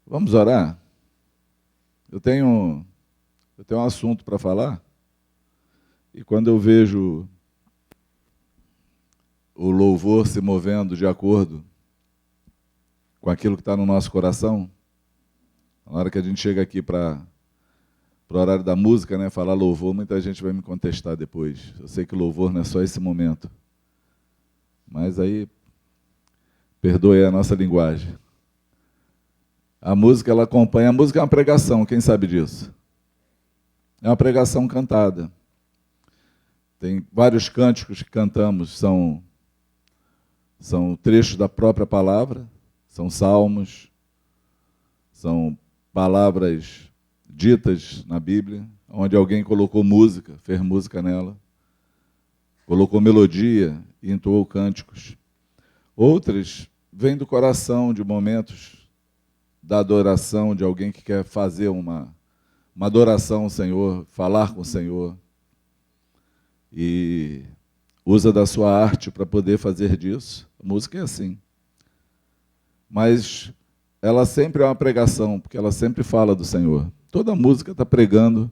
Vamos orar? Eu tenho um assunto para falar, e quando eu vejo o louvor se movendo de acordo com aquilo que está no nosso coração, na hora que a gente chega aqui para o horário da música, né, falar louvor, muita gente vai me contestar depois. Eu sei que louvor não é só esse momento, mas aí, perdoe a nossa linguagem. A música, ela acompanha. A música é uma pregação, quem sabe disso? É uma pregação cantada. Tem vários cânticos que cantamos, são trechos da própria palavra, são salmos, são palavras ditas na Bíblia, onde alguém colocou música, fez música nela, colocou melodia e entoou cânticos. Outras vêm do coração, de momentos da adoração de alguém que quer fazer uma adoração ao Senhor, falar com o Senhor, e usa da sua arte para poder fazer disso. A música é assim. Mas ela sempre é uma pregação, porque ela sempre fala do Senhor. Toda música está pregando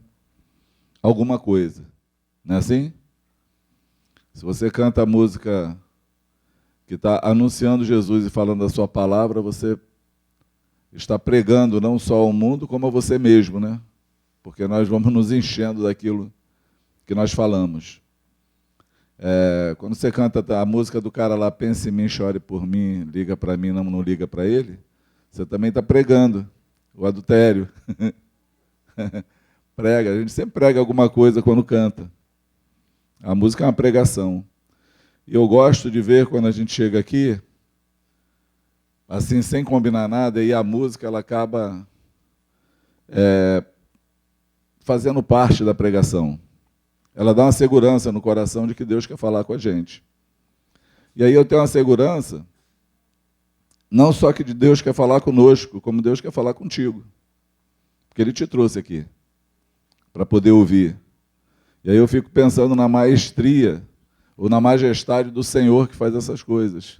alguma coisa, não é assim? Se você canta a música que está anunciando Jesus e falando da sua palavra, você está pregando não só ao mundo, como a você mesmo, né? Porque nós vamos nos enchendo daquilo que nós falamos. Quando você canta a música do cara lá, pense em mim, chore por mim, liga para mim, não liga para ele, você também está pregando o adultério. Prega, a gente sempre prega alguma coisa quando canta. A música é uma pregação. E eu gosto de ver quando a gente chega aqui, assim, sem combinar nada, e a música ela acaba fazendo parte da pregação. Ela dá uma segurança no coração de que Deus quer falar com a gente. E aí eu tenho uma segurança, não só que Deus quer falar conosco, como Deus quer falar contigo. Porque Ele te trouxe aqui, para poder ouvir. E aí eu fico pensando na maestria, ou na majestade do Senhor que faz essas coisas.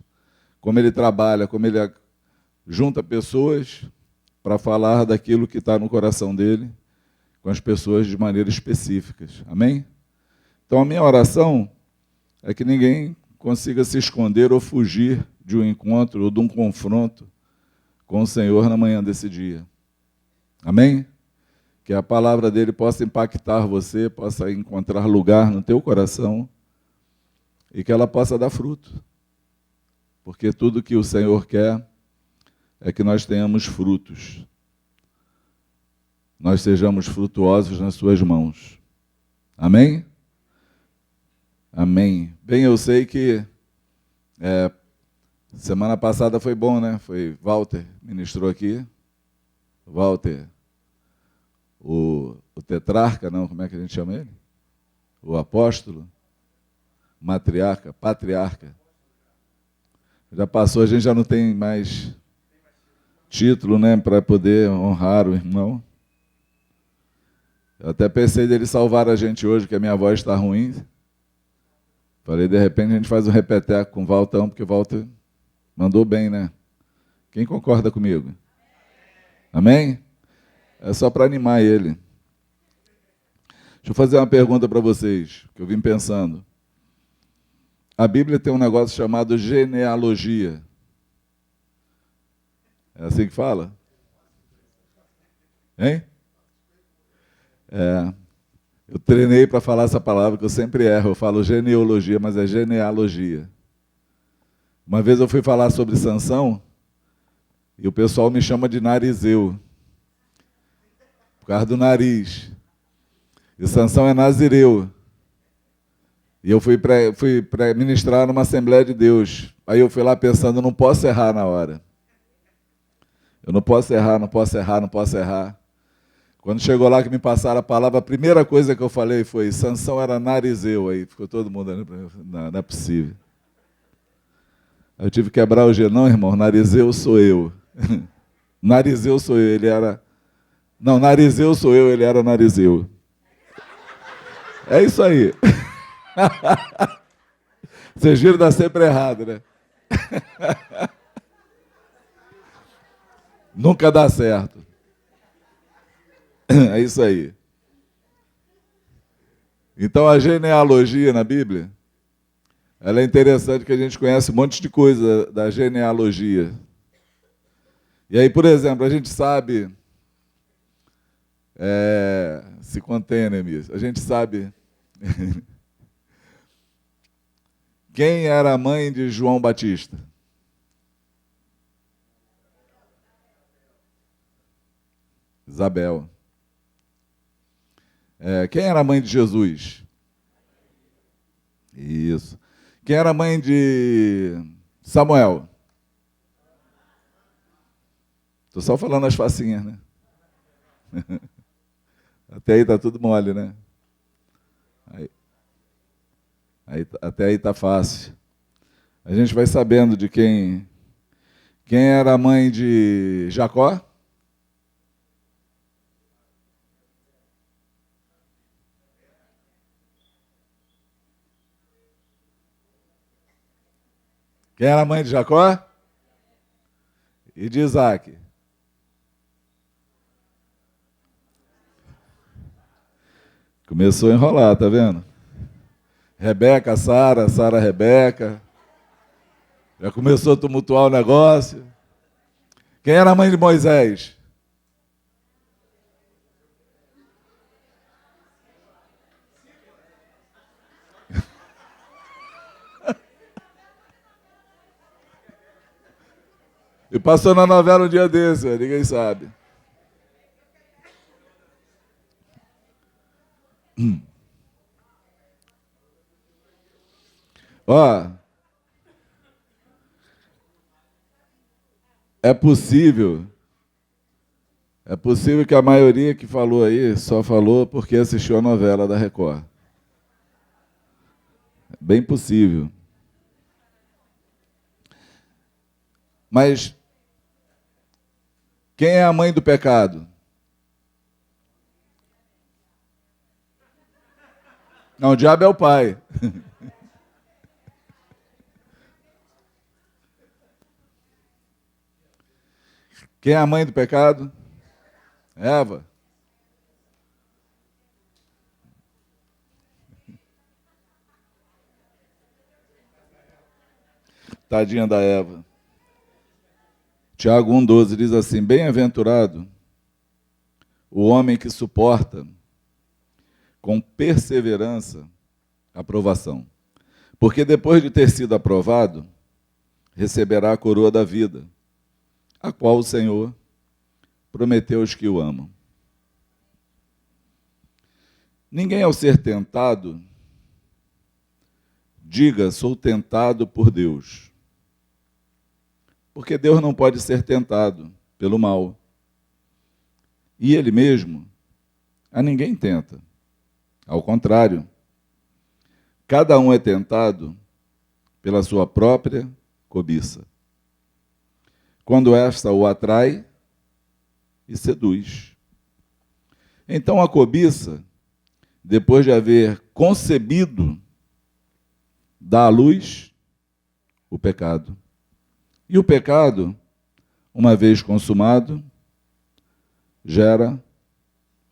Como Ele trabalha, como Ele junta pessoas para falar daquilo que está no coração dEle, com as pessoas de maneira específica. Amém? Então a minha oração é que ninguém consiga se esconder ou fugir de um encontro ou de um confronto com o Senhor na manhã desse dia. Amém? Que a palavra dele possa impactar você, possa encontrar lugar no teu coração e que ela possa dar fruto. Porque tudo que o Senhor quer é que nós tenhamos frutos. Nós sejamos frutuosos nas suas mãos. Amém? Amém. Bem, eu sei que semana passada foi bom, né? Foi Walter, ministrou aqui. Walter, o tetrarca, não, como é que a gente chama ele? O apóstolo, matriarca, patriarca. Já passou, a gente já não tem mais título, né, para poder honrar o irmão. Eu até pensei dele salvar a gente hoje, que a minha voz está ruim. Falei, de repente a gente faz um repeteco com o Valtão, porque o Walter mandou bem, né? Quem concorda comigo? Amém? É só para animar ele. Deixa eu fazer uma pergunta para vocês, que eu vim pensando. A Bíblia tem um negócio chamado genealogia. É assim que fala? Hein? Eu treinei para falar essa palavra, que eu sempre erro. Eu falo genealogia, mas é genealogia. Uma vez eu fui falar sobre Sansão, e o pessoal me chama de narizeu, por causa do nariz. E Sansão é nazireu. E eu fui para ministrar numa Assembleia de Deus. Aí eu fui lá pensando, não posso errar na hora. Eu não posso errar, não posso errar, não posso errar. Quando chegou lá que me passaram a palavra, a primeira coisa que eu falei foi, Sansão era narizeu. Aí ficou todo mundo olhando para mim, não é possível. Eu tive que quebrar o gelo. Não, irmão, narizeu sou eu. Narizeu sou eu, ele era... Não, narizeu sou eu, ele era narizeu. É isso aí. Vocês viram, dá sempre errado, né? Nunca dá certo. É isso aí. Então a genealogia na Bíblia, ela é interessante que a gente conhece um monte de coisa da genealogia. E aí, por exemplo, a gente sabe, se contém, Neemias, a gente sabe quem era a mãe de João Batista. Isabel. Quem era a mãe de Jesus? Isso. Quem era a mãe de Samuel? Estou só falando as facinhas, né? Até aí tá tudo mole, né? Até aí tá fácil. A gente vai sabendo de quem era a mãe de Jacó? Quem era a mãe de Jacó? E de Isaac? Começou a enrolar, tá vendo? Rebeca, Sara, Sara, Rebeca. Já começou a tumultuar o negócio. Quem era a mãe de Moisés? E passou na novela um dia desse, ninguém sabe. Ó, é possível que a maioria que falou aí só falou porque assistiu a novela da Record. É bem possível. Mas quem é a mãe do pecado? Não, o diabo é o pai. Quem é a mãe do pecado? Eva. Tadinha da Eva. Tiago 1,12 diz assim: bem-aventurado o homem que suporta com perseverança a provação, porque depois de ter sido aprovado, receberá a coroa da vida, a qual o Senhor prometeu aos que o amam. Ninguém, ao ser tentado, diga: sou tentado por Deus. Porque Deus não pode ser tentado pelo mal. E Ele mesmo a ninguém tenta. Ao contrário, cada um é tentado pela sua própria cobiça, quando esta o atrai e seduz. Então a cobiça, depois de haver concebido, dá à luz o pecado. E o pecado, uma vez consumado, gera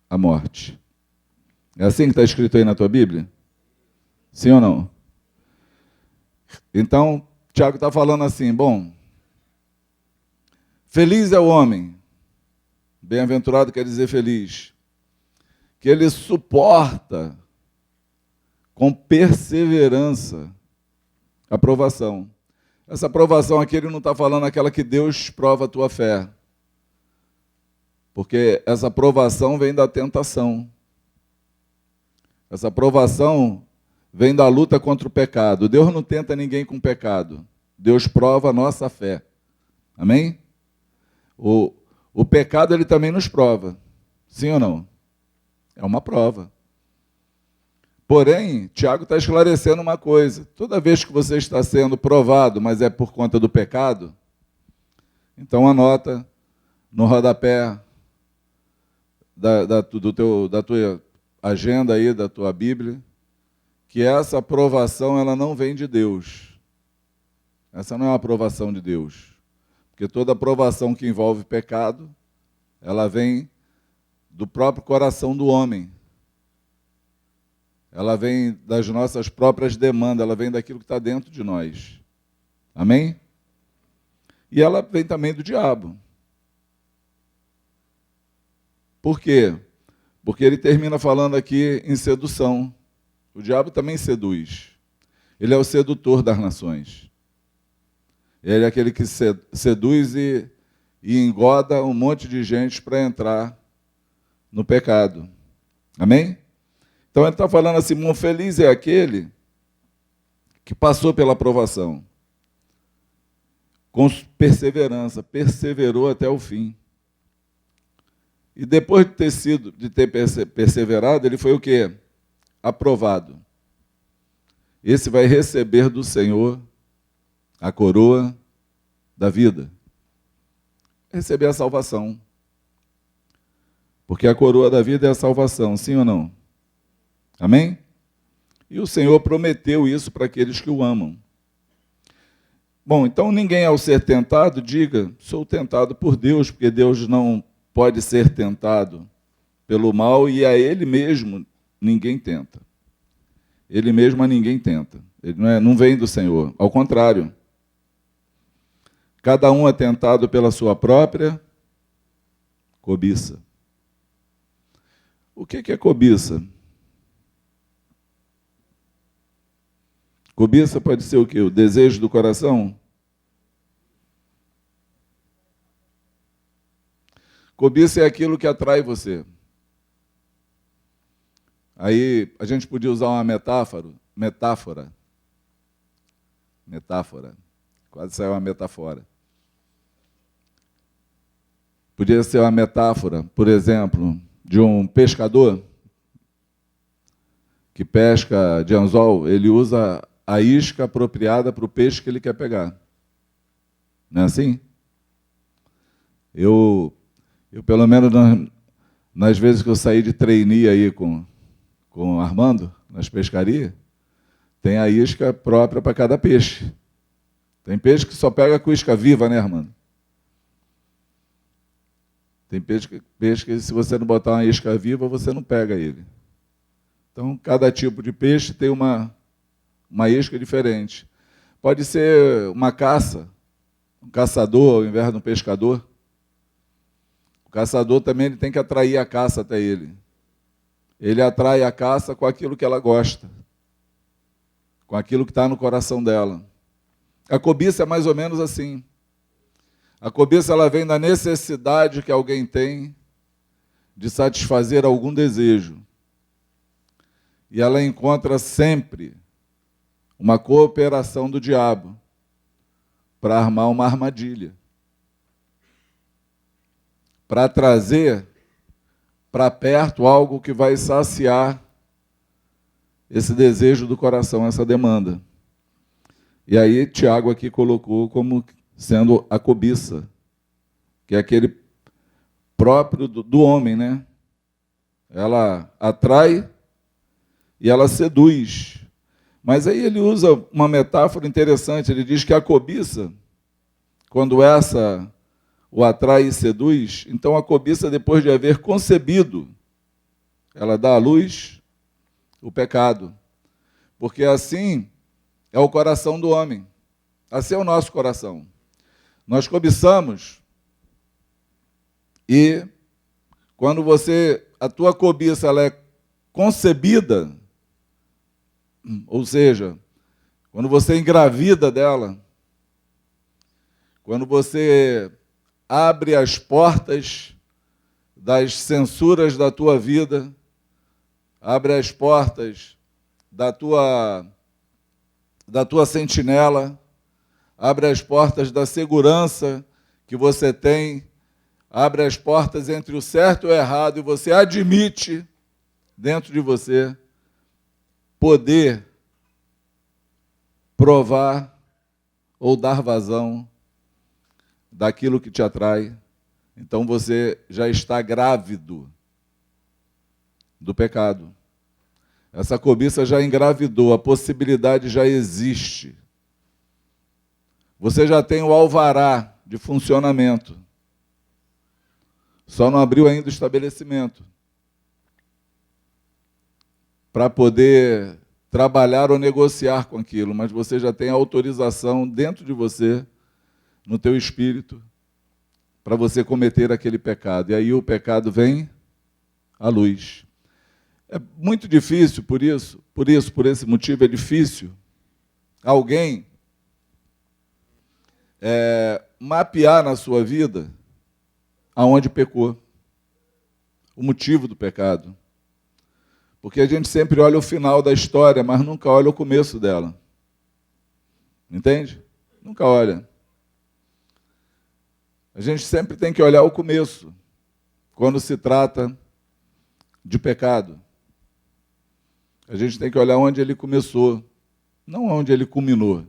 a morte. É assim que está escrito aí na tua Bíblia? Sim ou não? Então, Tiago está falando assim, bom, feliz é o homem, bem-aventurado quer dizer feliz, que ele suporta com perseverança a provação. Essa provação aqui, ele não está falando aquela que Deus prova a tua fé, porque essa provação vem da tentação. Essa provação vem da luta contra o pecado. Deus não tenta ninguém com pecado. Deus prova a nossa fé. Amém? O pecado, ele também nos prova. Sim ou não? É uma prova. Porém, Tiago está esclarecendo uma coisa. Toda vez que você está sendo provado, mas é por conta do pecado, então anota no rodapé da tua agenda aí, da tua Bíblia, que essa aprovação ela não vem de Deus. Essa não é uma aprovação de Deus. Porque Porque toda provação que envolve pecado, ela vem do próprio coração do homem. Ela vem das nossas próprias demandas, ela vem daquilo que está dentro de nós. Amém? E ela vem também do diabo. Por quê? Porque ele termina falando aqui em sedução. O diabo também seduz. Ele é o sedutor das nações. Ele é aquele que seduz e engoda um monte de gente para entrar no pecado. Amém? Então ele está falando assim, irmão, feliz é aquele que passou pela provação. Com perseverança, perseverou até o fim. E depois de ter perseverado, ele foi o quê? Aprovado. Esse vai receber do Senhor a coroa da vida. Receber a salvação. Porque a coroa da vida é a salvação, sim ou não? Amém? E o Senhor prometeu isso para aqueles que o amam. Bom, então ninguém ao ser tentado diga, sou tentado por Deus, porque Deus não pode ser tentado pelo mal e a Ele mesmo ninguém tenta. Ele mesmo a ninguém tenta. Ele não vem do Senhor, ao contrário. Cada um é tentado pela sua própria cobiça. O que é cobiça? Cobiça pode ser o quê? O desejo do coração? Cobiça é aquilo que atrai você. Aí a gente podia usar uma metáfora. Quase saiu uma metáfora. Podia ser uma metáfora, por exemplo, de um pescador que pesca de anzol, ele usa a isca apropriada para o peixe que ele quer pegar. Não é assim? Eu pelo menos, nas vezes que eu saí de trainee aí com o Armando, nas pescarias, tem a isca própria para cada peixe. Tem peixe que só pega com isca viva, né, Armando? Tem peixe que se você não botar uma isca viva, você não pega ele. Então, cada tipo de peixe tem uma isca diferente. Pode ser uma caça, um caçador ao invés de um pescador. O caçador também ele tem que atrair a caça até ele. Ele atrai a caça com aquilo que ela gosta, com aquilo que está no coração dela. A cobiça é mais ou menos assim. A cobiça ela vem da necessidade que alguém tem de satisfazer algum desejo. E ela encontra sempre uma cooperação do diabo para armar uma armadilha. Para trazer para perto algo que vai saciar esse desejo do coração, essa demanda. E aí Tiago aqui colocou como sendo a cobiça, que é aquele próprio do homem, né? Ela atrai e ela seduz. Mas aí ele usa uma metáfora interessante, ele diz que a cobiça, quando essa o atrai e seduz, então a cobiça, depois de haver concebido, ela dá à luz o pecado. Porque assim é o coração do homem. Assim é o nosso coração. Nós cobiçamos e quando a tua cobiça ela é concebida, ou seja, quando você engravida dela, quando você abre as portas das censuras da tua vida, abre as portas da tua sentinela, abre as portas da segurança que você tem, abre as portas entre o certo e o errado, e você admite dentro de você poder provar ou dar vazão daquilo que te atrai, então você já está grávido do pecado. Essa cobiça já engravidou, a possibilidade já existe. Você já tem o alvará de funcionamento. Só não abriu ainda o estabelecimento para poder trabalhar ou negociar com aquilo, mas você já tem autorização dentro de você, no teu espírito, para você cometer aquele pecado. E aí o pecado vem à luz. É muito difícil, por esse motivo, é difícil alguém mapear na sua vida aonde pecou, o motivo do pecado. Porque a gente sempre olha o final da história, mas nunca olha o começo dela. Entende? Nunca olha. A gente sempre tem que olhar o começo, quando se trata de pecado. A gente tem que olhar onde ele começou, não onde ele culminou.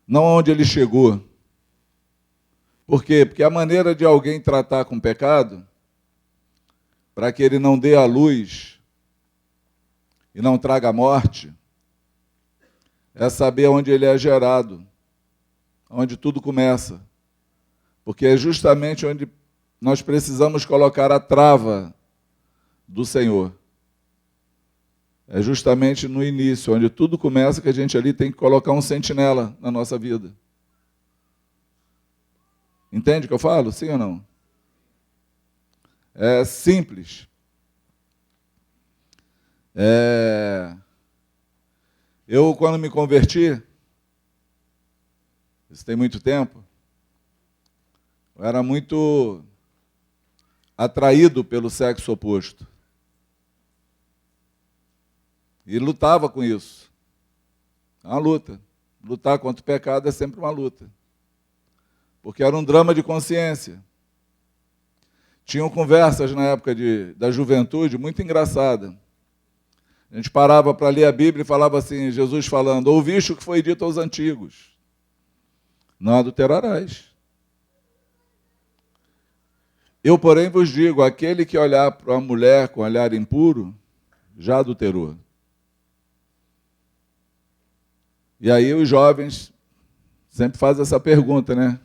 Não onde ele chegou. Por quê? Porque a maneira de alguém tratar com pecado, para que ele não dê a luz e não traga a morte, é saber onde ele é gerado, onde tudo começa. Porque é justamente onde nós precisamos colocar a trava do Senhor. É justamente no início, onde tudo começa, que a gente ali tem que colocar um sentinela na nossa vida. Entende o que eu falo? Sim ou não? É simples. Eu, quando me converti, isso tem muito tempo, eu era muito atraído pelo sexo oposto. E lutava com isso. É uma luta. Lutar contra o pecado é sempre uma luta. Porque era um drama de consciência. Tinham conversas na época da juventude muito engraçadas. A gente parava para ler a Bíblia e falava assim, Jesus falando, ouviste o que foi dito aos antigos, não adulterarás. Eu, porém, vos digo, aquele que olhar para uma mulher com olhar impuro, já adulterou. E aí os jovens sempre fazem essa pergunta, né?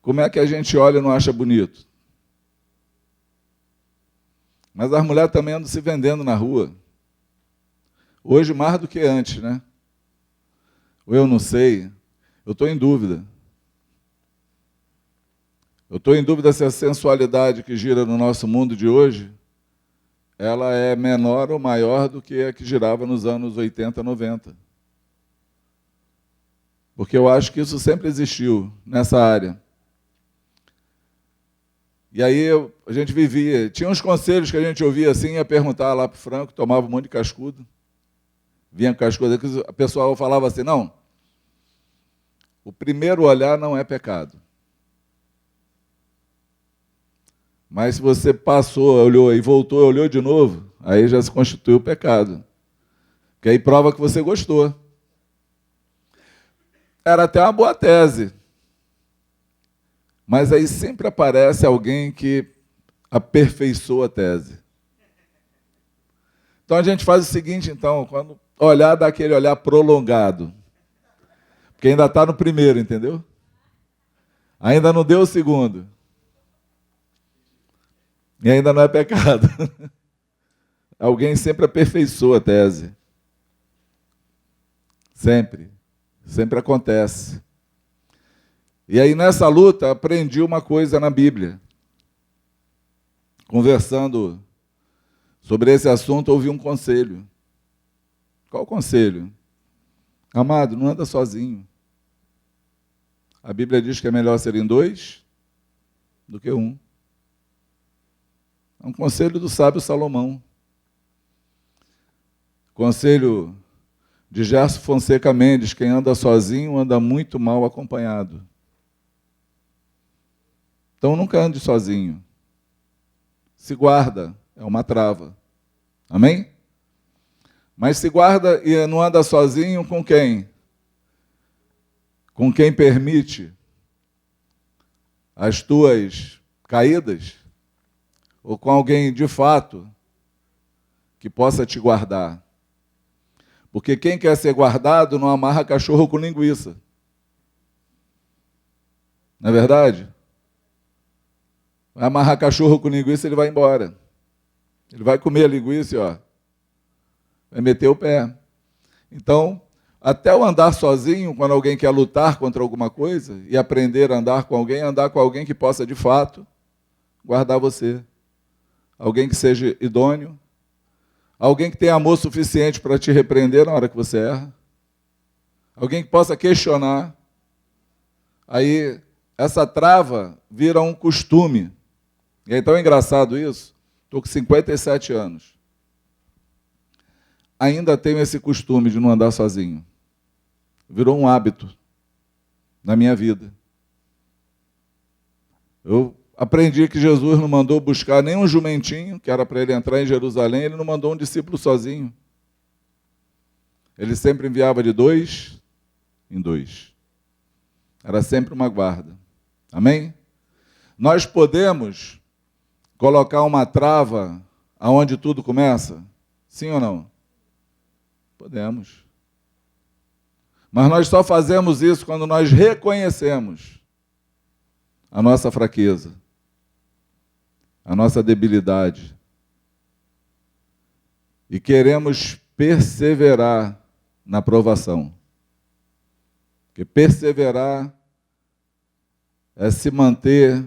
Como é que a gente olha e não acha bonito? Mas as mulheres também andam se vendendo na rua. Hoje mais do que antes, né? Ou eu não sei, eu estou em dúvida. Eu estou em dúvida se a sensualidade que gira no nosso mundo de hoje, ela é menor ou maior do que a que girava nos anos 80, 90. Porque eu acho que isso sempre existiu nessa área. E aí a gente vivia, tinha uns conselhos que a gente ouvia assim, ia perguntar lá para o Franco, tomava um monte de cascudo. Vinha com cascudo, a pessoa falava assim, não, o primeiro olhar não é pecado. Mas se você passou, olhou e voltou, olhou de novo, aí já se constituiu pecado. Porque aí prova que você gostou. Era até uma boa tese. Mas aí sempre aparece alguém que aperfeiçoa a tese. Então a gente faz o seguinte, então, quando olhar, dá aquele olhar prolongado. Porque ainda está no primeiro, entendeu? Ainda não deu o segundo. E ainda não é pecado. Alguém sempre aperfeiçoa a tese. Sempre. Sempre acontece. E aí, nessa luta, aprendi uma coisa na Bíblia. Conversando sobre esse assunto, ouvi um conselho. Qual o conselho? Amado, não anda sozinho. A Bíblia diz que é melhor serem dois do que um. É um conselho do sábio Salomão. Conselho de Gerson Fonseca Mendes, quem anda sozinho anda muito mal acompanhado. Então nunca ande sozinho. Se guarda, é uma trava. Amém? Mas se guarda e não anda sozinho com quem? Com quem permite as tuas caídas? Ou com alguém de fato que possa te guardar? Porque quem quer ser guardado não amarra cachorro com linguiça. Não é verdade? Vai amarrar cachorro com linguiça, ele vai embora. Ele vai comer a linguiça e vai meter o pé. Então, até o andar sozinho, quando alguém quer lutar contra alguma coisa, e aprender a andar com alguém que possa, de fato, guardar você. Alguém que seja idôneo, alguém que tenha amor suficiente para te repreender na hora que você erra, alguém que possa questionar. Aí, essa trava vira um costume. E é tão engraçado isso. Estou com 57 anos. Ainda tenho esse costume de não andar sozinho. Virou um hábito na minha vida. Eu aprendi que Jesus não mandou buscar nem um jumentinho, que era para ele entrar em Jerusalém, ele não mandou um discípulo sozinho. Ele sempre enviava de 2 em 2. Era sempre uma guarda. Amém? Nós podemos colocar uma trava aonde tudo começa? Sim ou não? Podemos. Mas nós só fazemos isso quando nós reconhecemos a nossa fraqueza, a nossa debilidade, e queremos perseverar na provação. Porque perseverar é se manter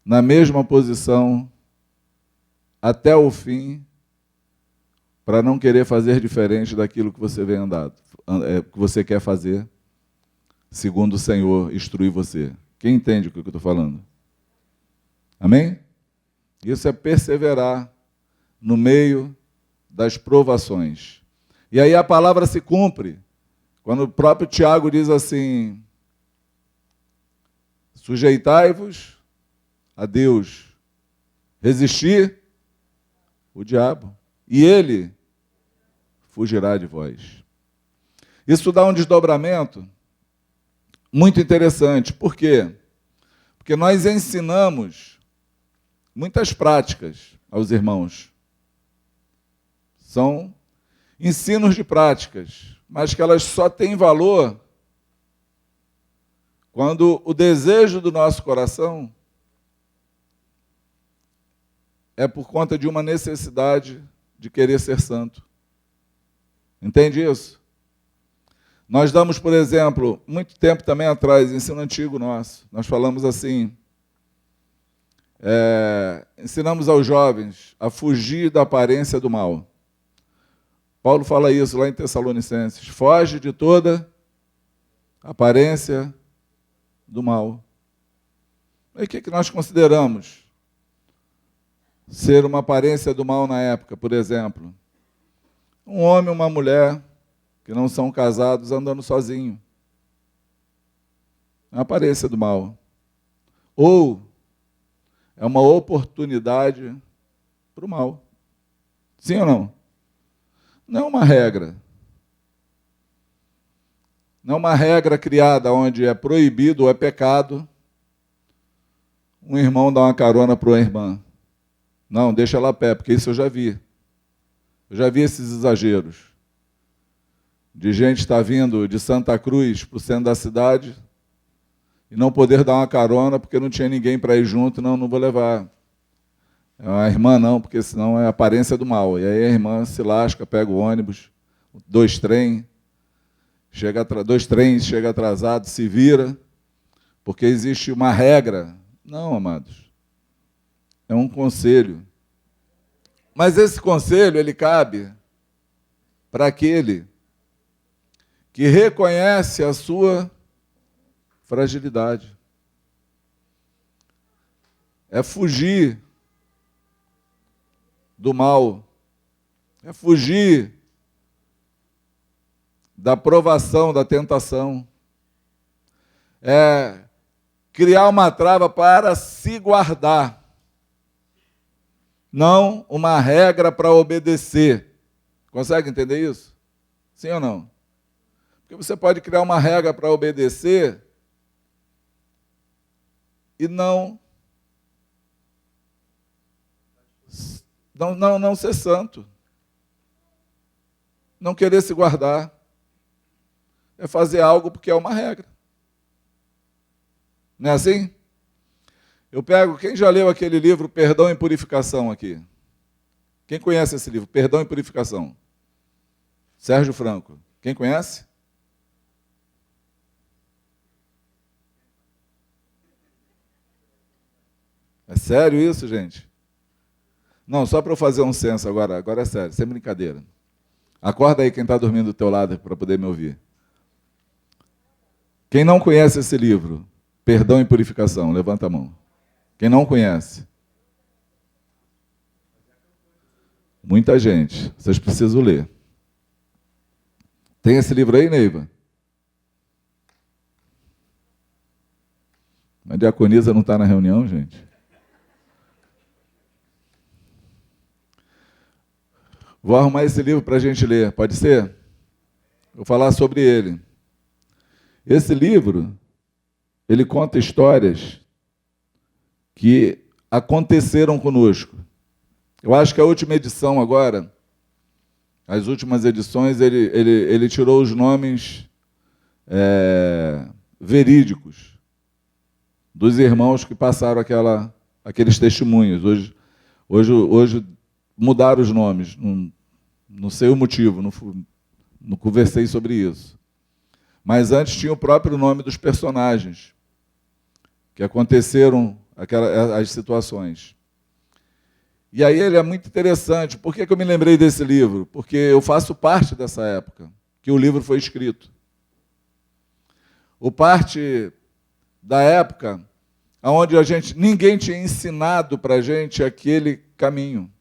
na mesma posição até o fim, para não querer fazer diferente daquilo que você vem andando, que você quer fazer, segundo o Senhor instruir você. Quem entende o que eu estou falando? Amém? Isso é perseverar no meio das provações. E aí a palavra se cumpre, quando o próprio Tiago diz assim: sujeitai-vos a Deus, resistir o diabo, e ele fugirá de vós. Isso dá um desdobramento muito interessante. Por quê? Porque nós ensinamos muitas práticas aos irmãos. São ensinos de práticas, mas que elas só têm valor quando o desejo do nosso coração é por conta de uma necessidade de querer ser santo. Entende isso? Nós damos, por exemplo, muito tempo também atrás, ensino antigo nosso, nós falamos assim, ensinamos aos jovens a fugir da aparência do mal. Paulo fala isso lá em Tessalonicenses: foge de toda aparência do mal. E o que nós consideramos ser uma aparência do mal na época? Por exemplo, um homem e uma mulher que não são casados andando sozinho. É uma aparência do mal. Ou é uma oportunidade para o mal. Sim ou não? Não é uma regra. Não é uma regra criada onde é proibido ou é pecado um irmão dar uma carona para uma irmã. Não, deixa ela a pé, porque isso eu já vi. Eu já vi esses exageros. De gente estar vindo de Santa Cruz para o centro da cidade e não poder dar uma carona porque não tinha ninguém para ir junto. Não vou levar. É uma irmã não, porque senão é a aparência do mal. E aí a irmã se lasca, pega o ônibus, 2 trens, chega atrasado, se vira, porque existe uma regra. Não, amados. É um conselho. Mas esse conselho, ele cabe para aquele que reconhece a sua fragilidade. É fugir do mal, é fugir da provação, da tentação, é criar uma trava para se guardar, não uma regra para obedecer. Consegue entender isso? Sim ou não? Porque você pode criar uma regra para obedecer e não ser santo. Não querer se guardar. É fazer algo porque é uma regra. Não é assim? Eu pego, quem já leu aquele livro Perdão e Purificação aqui? Quem conhece esse livro? Perdão e Purificação. Sérgio Franco. Quem conhece? É sério isso, gente? Não, só para eu fazer um censo agora é sério, sem brincadeira. Acorda aí quem está dormindo do teu lado para poder me ouvir. Quem não conhece esse livro, Perdão e Purificação, levanta a mão. Quem não conhece? Muita gente, vocês precisam ler. Tem esse livro aí, Neiva? A diaconisa não está na reunião, gente? Vou arrumar esse livro para a gente ler, pode ser? Vou falar sobre ele. Esse livro, ele conta histórias que aconteceram conosco. Eu acho que a última edição agora, as últimas edições, ele tirou os nomes verídicos dos irmãos que passaram aqueles testemunhos. Hoje mudaram os nomes, não sei o motivo, não conversei sobre isso. Mas antes tinha o próprio nome dos personagens que aconteceram as situações. E aí ele é muito interessante. Por que eu me lembrei desse livro? Porque eu faço parte dessa época que o livro foi escrito. O parte da época onde ninguém tinha ensinado para a gente aquele caminho,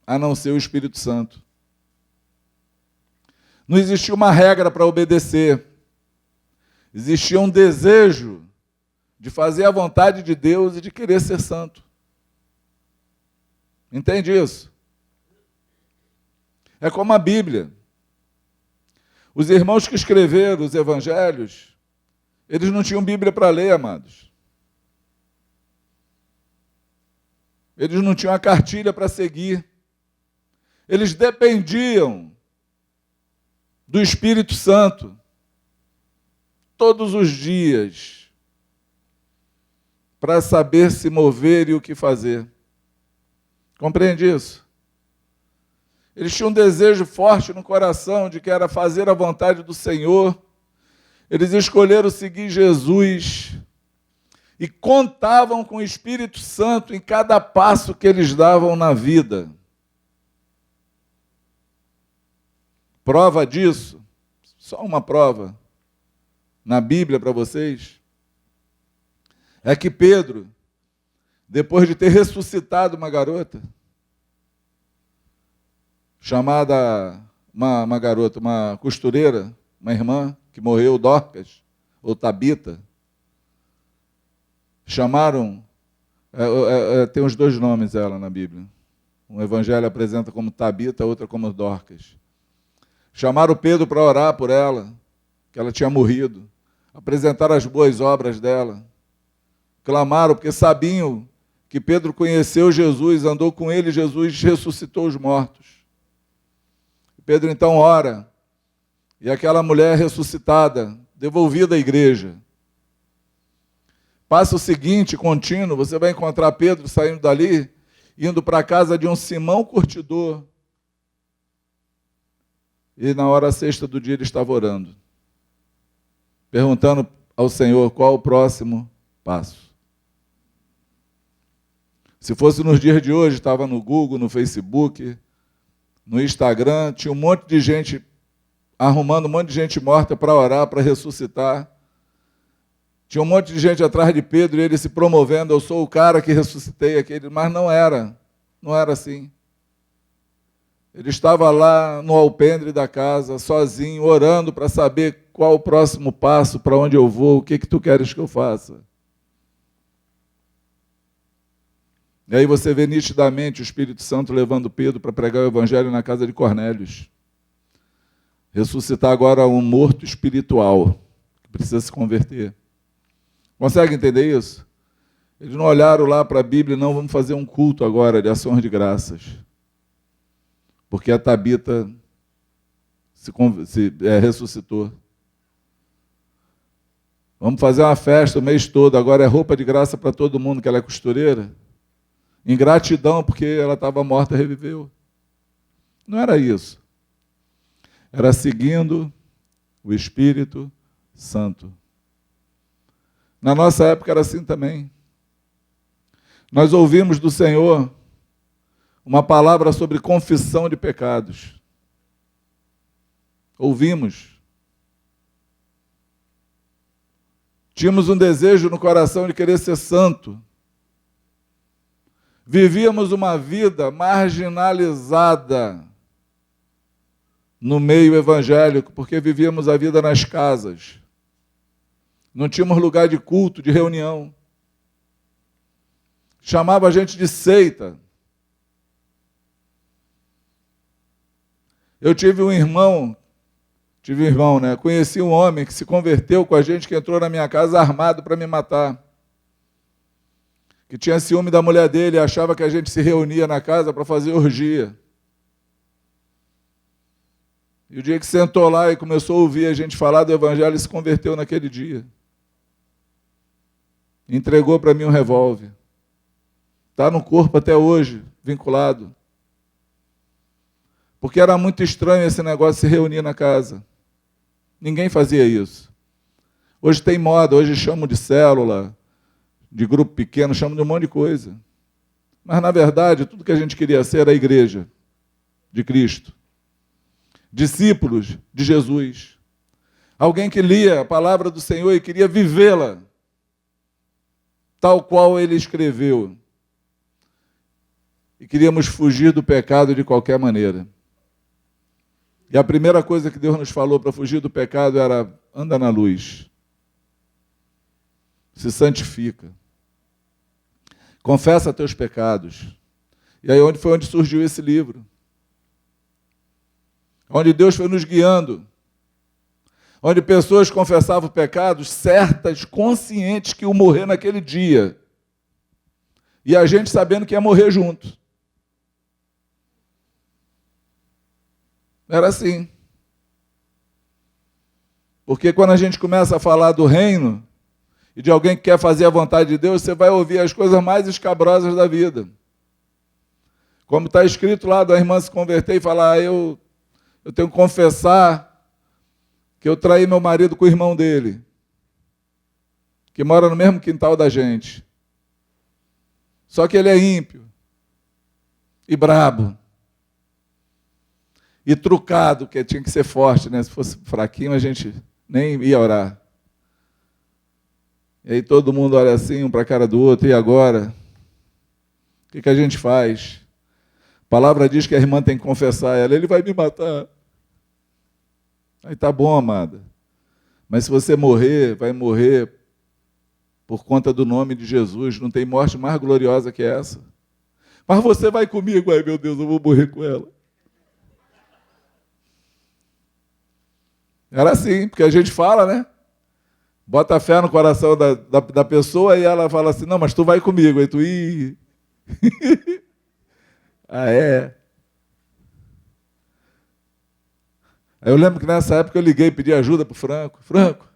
a não ser o Espírito Santo. Não existia uma regra para obedecer. Existia um desejo de fazer a vontade de Deus e de querer ser santo. Entende isso? É como a Bíblia. Os irmãos que escreveram os evangelhos, eles não tinham Bíblia para ler, amados. Eles não tinham a cartilha para seguir. Eles dependiam do Espírito Santo todos os dias para saber se mover e o que fazer. Compreende isso? Eles tinham um desejo forte no coração de que era fazer a vontade do Senhor. Eles escolheram seguir Jesus e contavam com o Espírito Santo em cada passo que eles davam na vida. Prova disso, só uma prova na Bíblia para vocês, é que Pedro, depois de ter ressuscitado uma garota, chamada, uma garota, uma costureira, uma irmã que morreu, Dorcas, ou Tabita, chamaram, tem os dois nomes ela na Bíblia, um evangelho apresenta como Tabita, outra como Dorcas. Chamaram Pedro para orar por ela, que ela tinha morrido. Apresentaram as boas obras dela. Clamaram, porque sabiam que Pedro conheceu Jesus, andou com ele, Jesus ressuscitou os mortos. Pedro então ora, e aquela mulher ressuscitada, devolvida à igreja. Passa o seguinte, contínuo, você vai encontrar Pedro saindo dali, indo para a casa de um Simão curtidor. E na hora sexta do dia ele estava orando, perguntando ao Senhor qual o próximo passo. Se fosse nos dias de hoje, estava no Google, no Facebook, no Instagram, tinha um monte de gente arrumando um monte de gente morta para orar, para ressuscitar. Tinha um monte de gente atrás de Pedro e ele se promovendo, eu sou o cara que ressuscitei aquele, mas não era assim. Ele estava lá no alpendre da casa, sozinho, orando para saber qual o próximo passo, para onde eu vou, o que tu queres que eu faça. E aí você vê nitidamente o Espírito Santo levando Pedro para pregar o Evangelho na casa de Cornélios. Ressuscitar agora um morto espiritual, que precisa se converter. Consegue entender isso? Eles não olharam lá para a Bíblia, não, vamos fazer um culto agora de ações de graças. Porque a Tabita ressuscitou. Vamos fazer uma festa o mês todo, agora é roupa de graça para todo mundo, que ela é costureira. Ingratidão, porque ela estava morta e reviveu. Não era isso. Era seguindo o Espírito Santo. Na nossa época era assim também. Nós ouvimos do Senhor uma palavra sobre confissão de pecados. Ouvimos. Tínhamos um desejo no coração de querer ser santo. Vivíamos uma vida marginalizada no meio evangélico, porque vivíamos a vida nas casas. Não tínhamos lugar de culto, de reunião. Chamava a gente de seita. Eu tive um irmão, né? Conheci um homem que se converteu com a gente, que entrou na minha casa armado para me matar. Que tinha ciúme da mulher dele e achava que a gente se reunia na casa para fazer orgia. E o dia que sentou lá e começou a ouvir a gente falar do Evangelho, ele se converteu naquele dia. Entregou para mim um revólver. Está no corpo até hoje, vinculado. Porque era muito estranho esse negócio de se reunir na casa. Ninguém fazia isso. Hoje tem moda, hoje chamam de célula, de grupo pequeno, chamam de um monte de coisa. Mas, na verdade, tudo que a gente queria ser era a igreja de Cristo. Discípulos de Jesus. Alguém que lia a palavra do Senhor e queria vivê-la, tal qual ele escreveu. E queríamos fugir do pecado de qualquer maneira. E a primeira coisa que Deus nos falou para fugir do pecado era: anda na luz. Se santifica. Confessa teus pecados. E aí foi onde surgiu esse livro. Onde Deus foi nos guiando. Onde pessoas confessavam pecados certas, conscientes que iam morrer naquele dia. E a gente sabendo que ia morrer junto. Era assim. Porque quando a gente começa a falar do reino e de alguém que quer fazer a vontade de Deus, você vai ouvir as coisas mais escabrosas da vida. Como está escrito lá da irmã se converter e falar: eu tenho que confessar que eu traí meu marido com o irmão dele, que mora no mesmo quintal da gente. Só que ele é ímpio e brabo. E trucado, que tinha que ser forte, né? Se fosse fraquinho, a gente nem ia orar. E aí todo mundo olha assim, um para a cara do outro: e agora? O que a gente faz? A palavra diz que a irmã tem que confessar ela: ele vai me matar. Aí tá bom, amada. Mas se você morrer, vai morrer por conta do nome de Jesus. Não tem morte mais gloriosa que essa. Mas você vai comigo. Ai, meu Deus, eu vou morrer com ela. Era assim, porque a gente fala, né? Bota fé no coração da pessoa e ela fala assim: não, mas tu vai comigo. Aí tu, ih. Ah, é? Aí eu lembro que nessa época eu liguei e pedi ajuda para o Franco. Franco,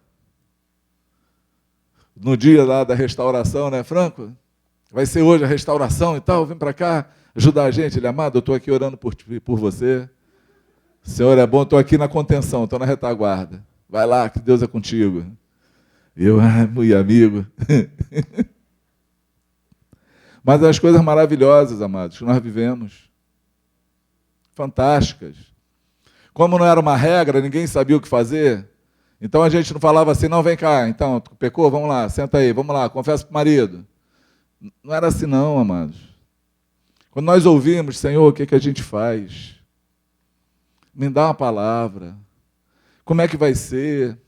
no dia lá da restauração, né? Franco, vai ser hoje a restauração e tal, vem para cá ajudar a gente. Ele: amado, eu estou aqui orando por você. O Senhor é bom, estou aqui na contenção, estou na retaguarda. Vai lá, que Deus é contigo. Eu, muito amigo. Mas as coisas maravilhosas, amados, que nós vivemos. Fantásticas. Como não era uma regra, ninguém sabia o que fazer. Então a gente não falava assim: não, vem cá, então, tu pecou? Vamos lá, senta aí, vamos lá, confessa para o marido. Não era assim não, amados. Quando nós ouvimos: Senhor, o que a gente faz? Me dá uma palavra. Como é que vai ser?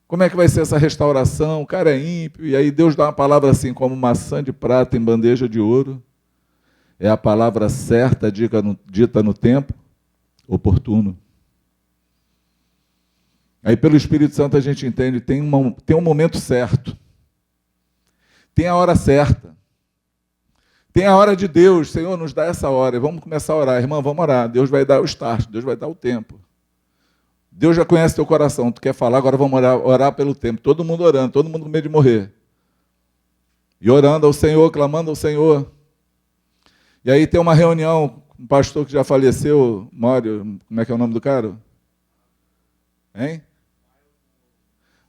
Como é que vai ser essa restauração? O cara é ímpio. E aí Deus dá uma palavra assim, como maçã de prata em bandeja de ouro. É a palavra certa, dita no tempo oportuno. Aí pelo Espírito Santo a gente entende: tem um momento certo. Tem a hora certa. Tem a hora de Deus. Senhor, nos dá essa hora. Vamos começar a orar. Irmã, vamos orar. Deus vai dar o start. Deus vai dar o tempo. Deus já conhece teu coração, tu quer falar, agora vamos orar pelo tempo. Todo mundo orando, todo mundo com medo de morrer. E orando ao Senhor, clamando ao Senhor. E aí tem uma reunião, um pastor que já faleceu, Mário, como é que é o nome do cara? Hein?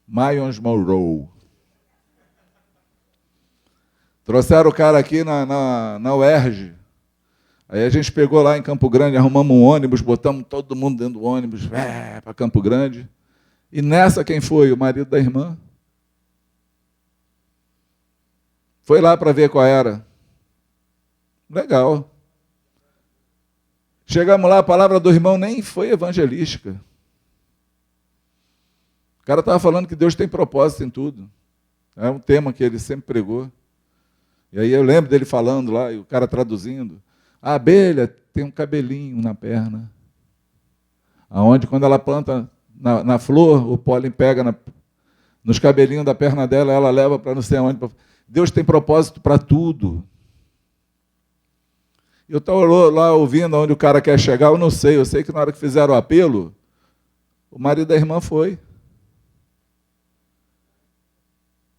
Myles Monroe. Trouxeram o cara aqui na UERJ. Aí a gente pegou lá em Campo Grande, arrumamos um ônibus, botamos todo mundo dentro do ônibus, para Campo Grande. E nessa quem foi? O marido da irmã. Foi lá para ver qual era. Legal. Chegamos lá, a palavra do irmão nem foi evangelística. O cara estava falando que Deus tem propósito em tudo. É um tema que ele sempre pregou. E aí eu lembro dele falando lá, e o cara traduzindo. A abelha tem um cabelinho na perna, aonde quando ela planta na flor, o pólen pega nos cabelinhos da perna dela, ela leva para não sei onde. Deus tem propósito para tudo. Eu estava lá ouvindo onde o cara quer chegar, eu não sei. Eu sei que na hora que fizeram o apelo, o marido da irmã foi.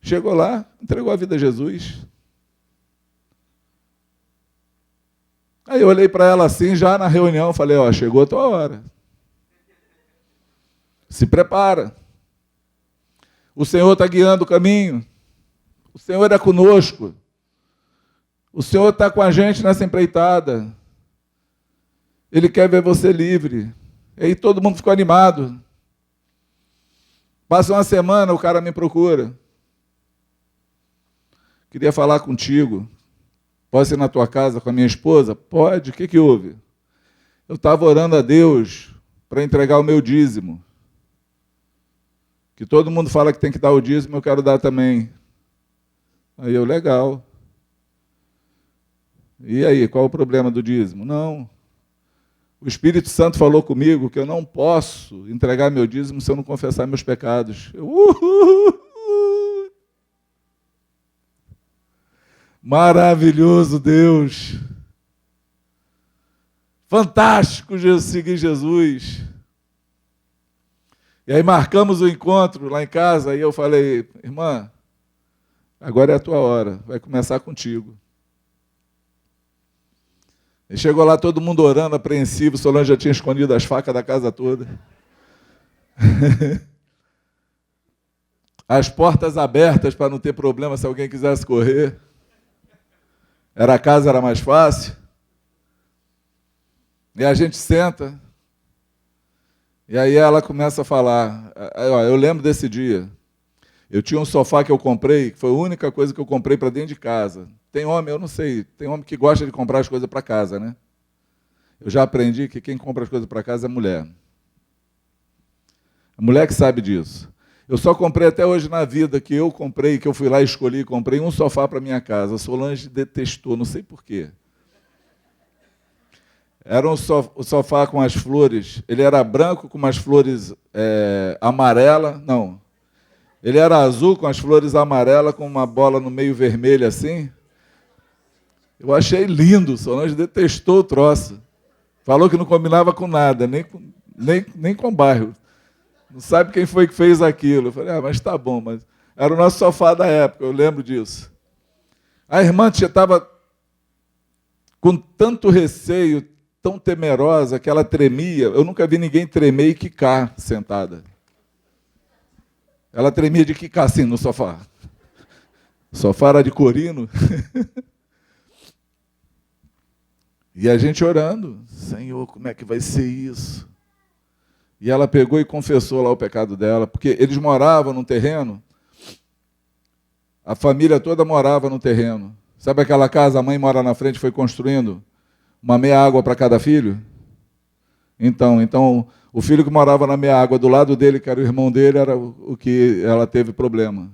Chegou lá, entregou a vida a Jesus. Aí eu olhei para ela assim, já na reunião, falei, ó, chegou a tua hora. Se prepara. O Senhor está guiando o caminho. O Senhor é conosco. O Senhor está com a gente nessa empreitada. Ele quer ver você livre. E aí todo mundo ficou animado. Passa uma semana, o cara me procura. Queria falar contigo. Posso ir na tua casa com a minha esposa? Pode. O que houve? Eu estava orando a Deus para entregar o meu dízimo. Que todo mundo fala que tem que dar o dízimo, eu quero dar também. Aí eu, legal. E aí, qual o problema do dízimo? Não. O Espírito Santo falou comigo que eu não posso entregar meu dízimo se eu não confessar meus pecados. Maravilhoso Deus. Fantástico seguir Jesus. E aí marcamos o encontro lá em casa e eu falei, irmã, agora é a tua hora, vai começar contigo. E chegou lá todo mundo orando, apreensivo, Solange já tinha escondido as facas da casa toda. As portas abertas para não ter problema se alguém quisesse correr. A casa era mais fácil. E a gente senta. E aí ela começa a falar. Eu lembro desse dia. Eu tinha um sofá que eu comprei, que foi a única coisa que eu comprei para dentro de casa. Tem homem, eu não sei, tem homem que gosta de comprar as coisas para casa, né? Eu já aprendi que quem compra as coisas para casa é mulher. A mulher que sabe disso. Eu só comprei até hoje na vida que eu comprei, que eu fui lá e escolhi, comprei um sofá para minha casa. A Solange detestou, não sei porquê. Era o sofá com as flores, ele era branco com umas flores amarelas, não. Ele era azul com as flores amarelas, com uma bola no meio vermelha assim. Eu achei lindo, Solange detestou o troço. Falou que não combinava com nada, nem com bairro. Não sabe quem foi que fez aquilo. Eu falei, mas tá bom, mas era o nosso sofá da época, eu lembro disso. A irmã estava com tanto receio, tão temerosa, que ela tremia. Eu nunca vi ninguém tremer e quicar sentada. Ela tremia de quicar assim no sofá. O sofá era de corino. E a gente orando, Senhor, como é que vai ser isso? E ela pegou e confessou lá o pecado dela, porque eles moravam num terreno, a família toda morava no terreno. Sabe aquela casa, a mãe mora na frente, foi construindo uma meia água para cada filho? Então, o filho que morava na meia água do lado dele, que era o irmão dele, era o que ela teve problema,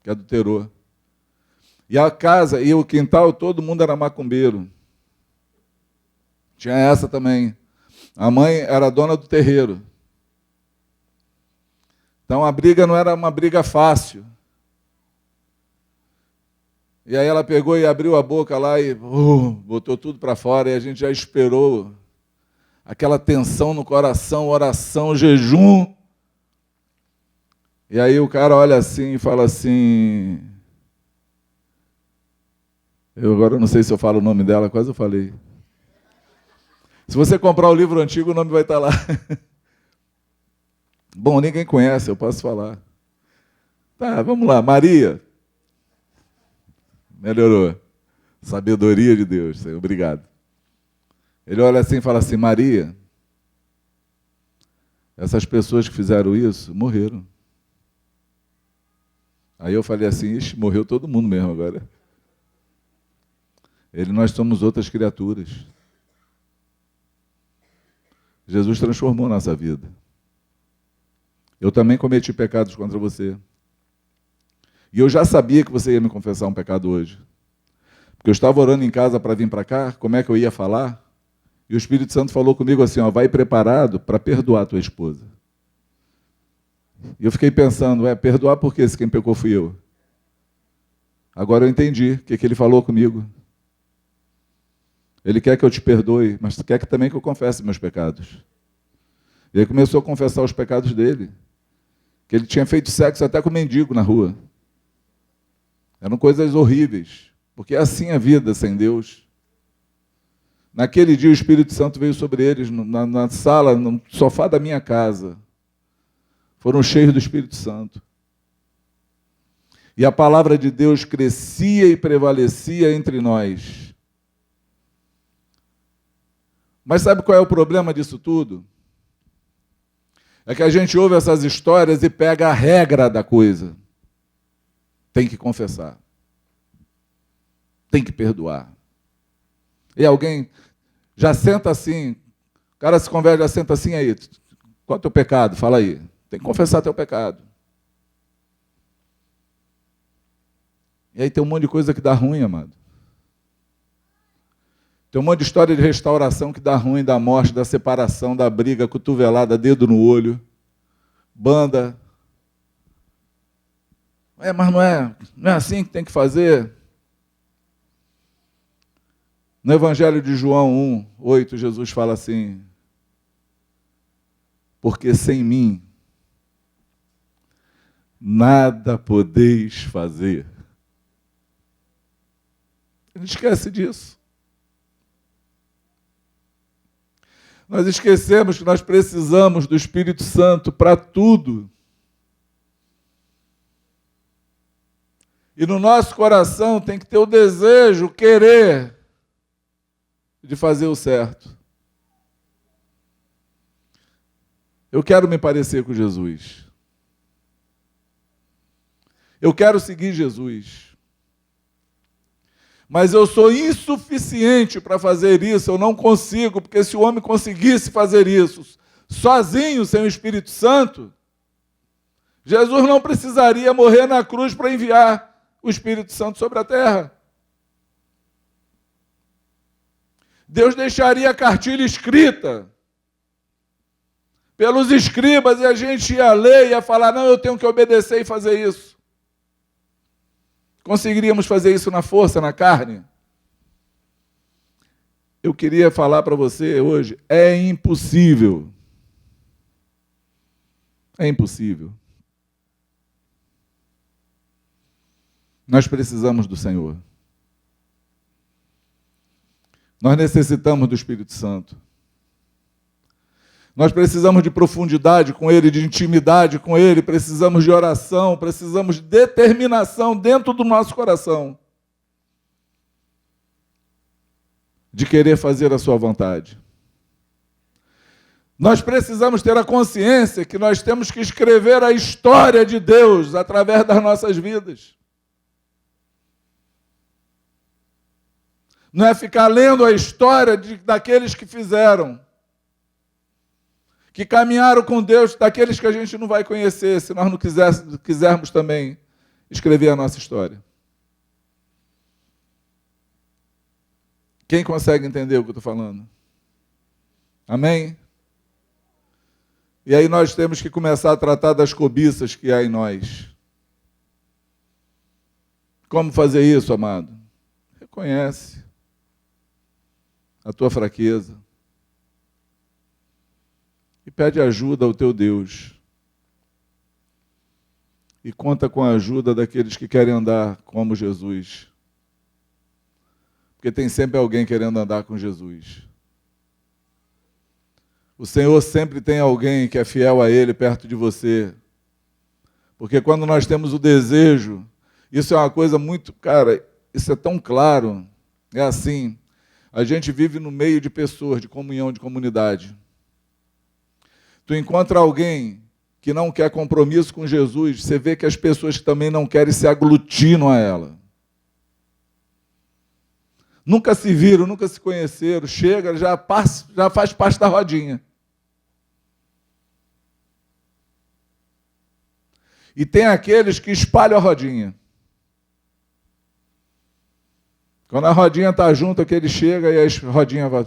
que adulterou. E a casa e o quintal, todo mundo era macumbeiro. Tinha essa também. A mãe era dona do terreiro. Então a briga não era uma briga fácil. E aí ela pegou e abriu a boca lá e botou tudo para fora e a gente já esperou. aquela tensão no coração, oração, jejum. E aí o cara olha assim e fala assim... Eu agora não sei se eu falo o nome dela, quase eu falei. Se você comprar o livro antigo, o nome vai estar lá. Bom, ninguém conhece, eu posso falar. Tá, vamos lá, Maria. Melhorou. Sabedoria de Deus, Senhor, obrigado. Ele olha assim e fala assim, Maria, essas pessoas que fizeram isso, morreram. Aí eu falei assim, ixi, morreu todo mundo mesmo agora. Nós somos outras criaturas. Jesus transformou nossa vida. Eu também cometi pecados contra você. E eu já sabia que você ia me confessar um pecado hoje. Porque eu estava orando em casa para vir para cá, como é que eu ia falar? E o Espírito Santo falou comigo assim, ó, vai preparado para perdoar a tua esposa. E eu fiquei pensando, perdoar por quê se quem pecou fui eu? Agora eu entendi o que ele falou comigo. Ele quer que eu te perdoe, mas quer que também que eu confesse meus pecados. E ele começou a confessar os pecados dele. Que ele tinha feito sexo até com mendigo na rua. Eram coisas horríveis, porque é assim a vida sem Deus. Naquele dia o Espírito Santo veio sobre eles, na sala, no sofá da minha casa. Foram cheios do Espírito Santo. E a palavra de Deus crescia e prevalecia entre nós. Mas sabe qual é o problema disso tudo? É que a gente ouve essas histórias e pega a regra da coisa. Tem que confessar. Tem que perdoar. E alguém já senta assim, o cara se converte, já senta assim aí. Qual é o teu pecado? Fala aí. Tem que confessar teu pecado. E aí tem um monte de coisa que dá ruim, amado. Tem um monte de história de restauração que dá ruim, da morte, da separação, da briga, cotovelada, dedo no olho, banda. Mas não é assim que tem que fazer. No Evangelho de João 1:8, Jesus fala assim, porque sem mim nada podeis fazer. A gente esquece disso. Nós esquecemos que nós precisamos do Espírito Santo para tudo. E no nosso coração tem que ter o desejo, o querer de fazer o certo. Eu quero me parecer com Jesus. Eu quero seguir Jesus. Mas eu sou insuficiente para fazer isso, eu não consigo, porque se o homem conseguisse fazer isso sozinho, sem o Espírito Santo, Jesus não precisaria morrer na cruz para enviar o Espírito Santo sobre a terra. Deus deixaria a cartilha escrita pelos escribas e a gente ia ler e ia falar, não, eu tenho que obedecer e fazer isso. Conseguiríamos fazer isso na força, na carne? Eu queria falar para você hoje, é impossível. É impossível. Nós precisamos do Senhor. Nós necessitamos do Espírito Santo. Nós precisamos de profundidade com Ele, de intimidade com Ele, precisamos de oração, precisamos de determinação dentro do nosso coração de querer fazer a sua vontade. Nós precisamos ter a consciência que nós temos que escrever a história de Deus através das nossas vidas. Não é ficar lendo a história daqueles que fizeram, que caminharam com Deus, daqueles que a gente não vai conhecer, se nós não quisermos também escrever a nossa história. Quem consegue entender o que eu estou falando? Amém? E aí nós temos que começar a tratar das cobiças que há em nós. Como fazer isso, amado? Reconhece a tua fraqueza. e pede ajuda ao teu Deus. E conta com a ajuda daqueles que querem andar como Jesus. Porque tem sempre alguém querendo andar com Jesus. O Senhor sempre tem alguém que é fiel a Ele perto de você. Porque quando nós temos o desejo, isso é uma coisa muito, cara, isso é tão claro, é assim, a gente vive no meio de pessoas, de comunhão, de comunidade. Tu encontra alguém que não quer compromisso com Jesus, você vê que as pessoas que também não querem se aglutinam a ela. Nunca se viram, nunca se conheceram, chega, já faz parte da rodinha. E tem aqueles que espalham a rodinha. Quando a rodinha está junto, aquele chega e a rodinha vai...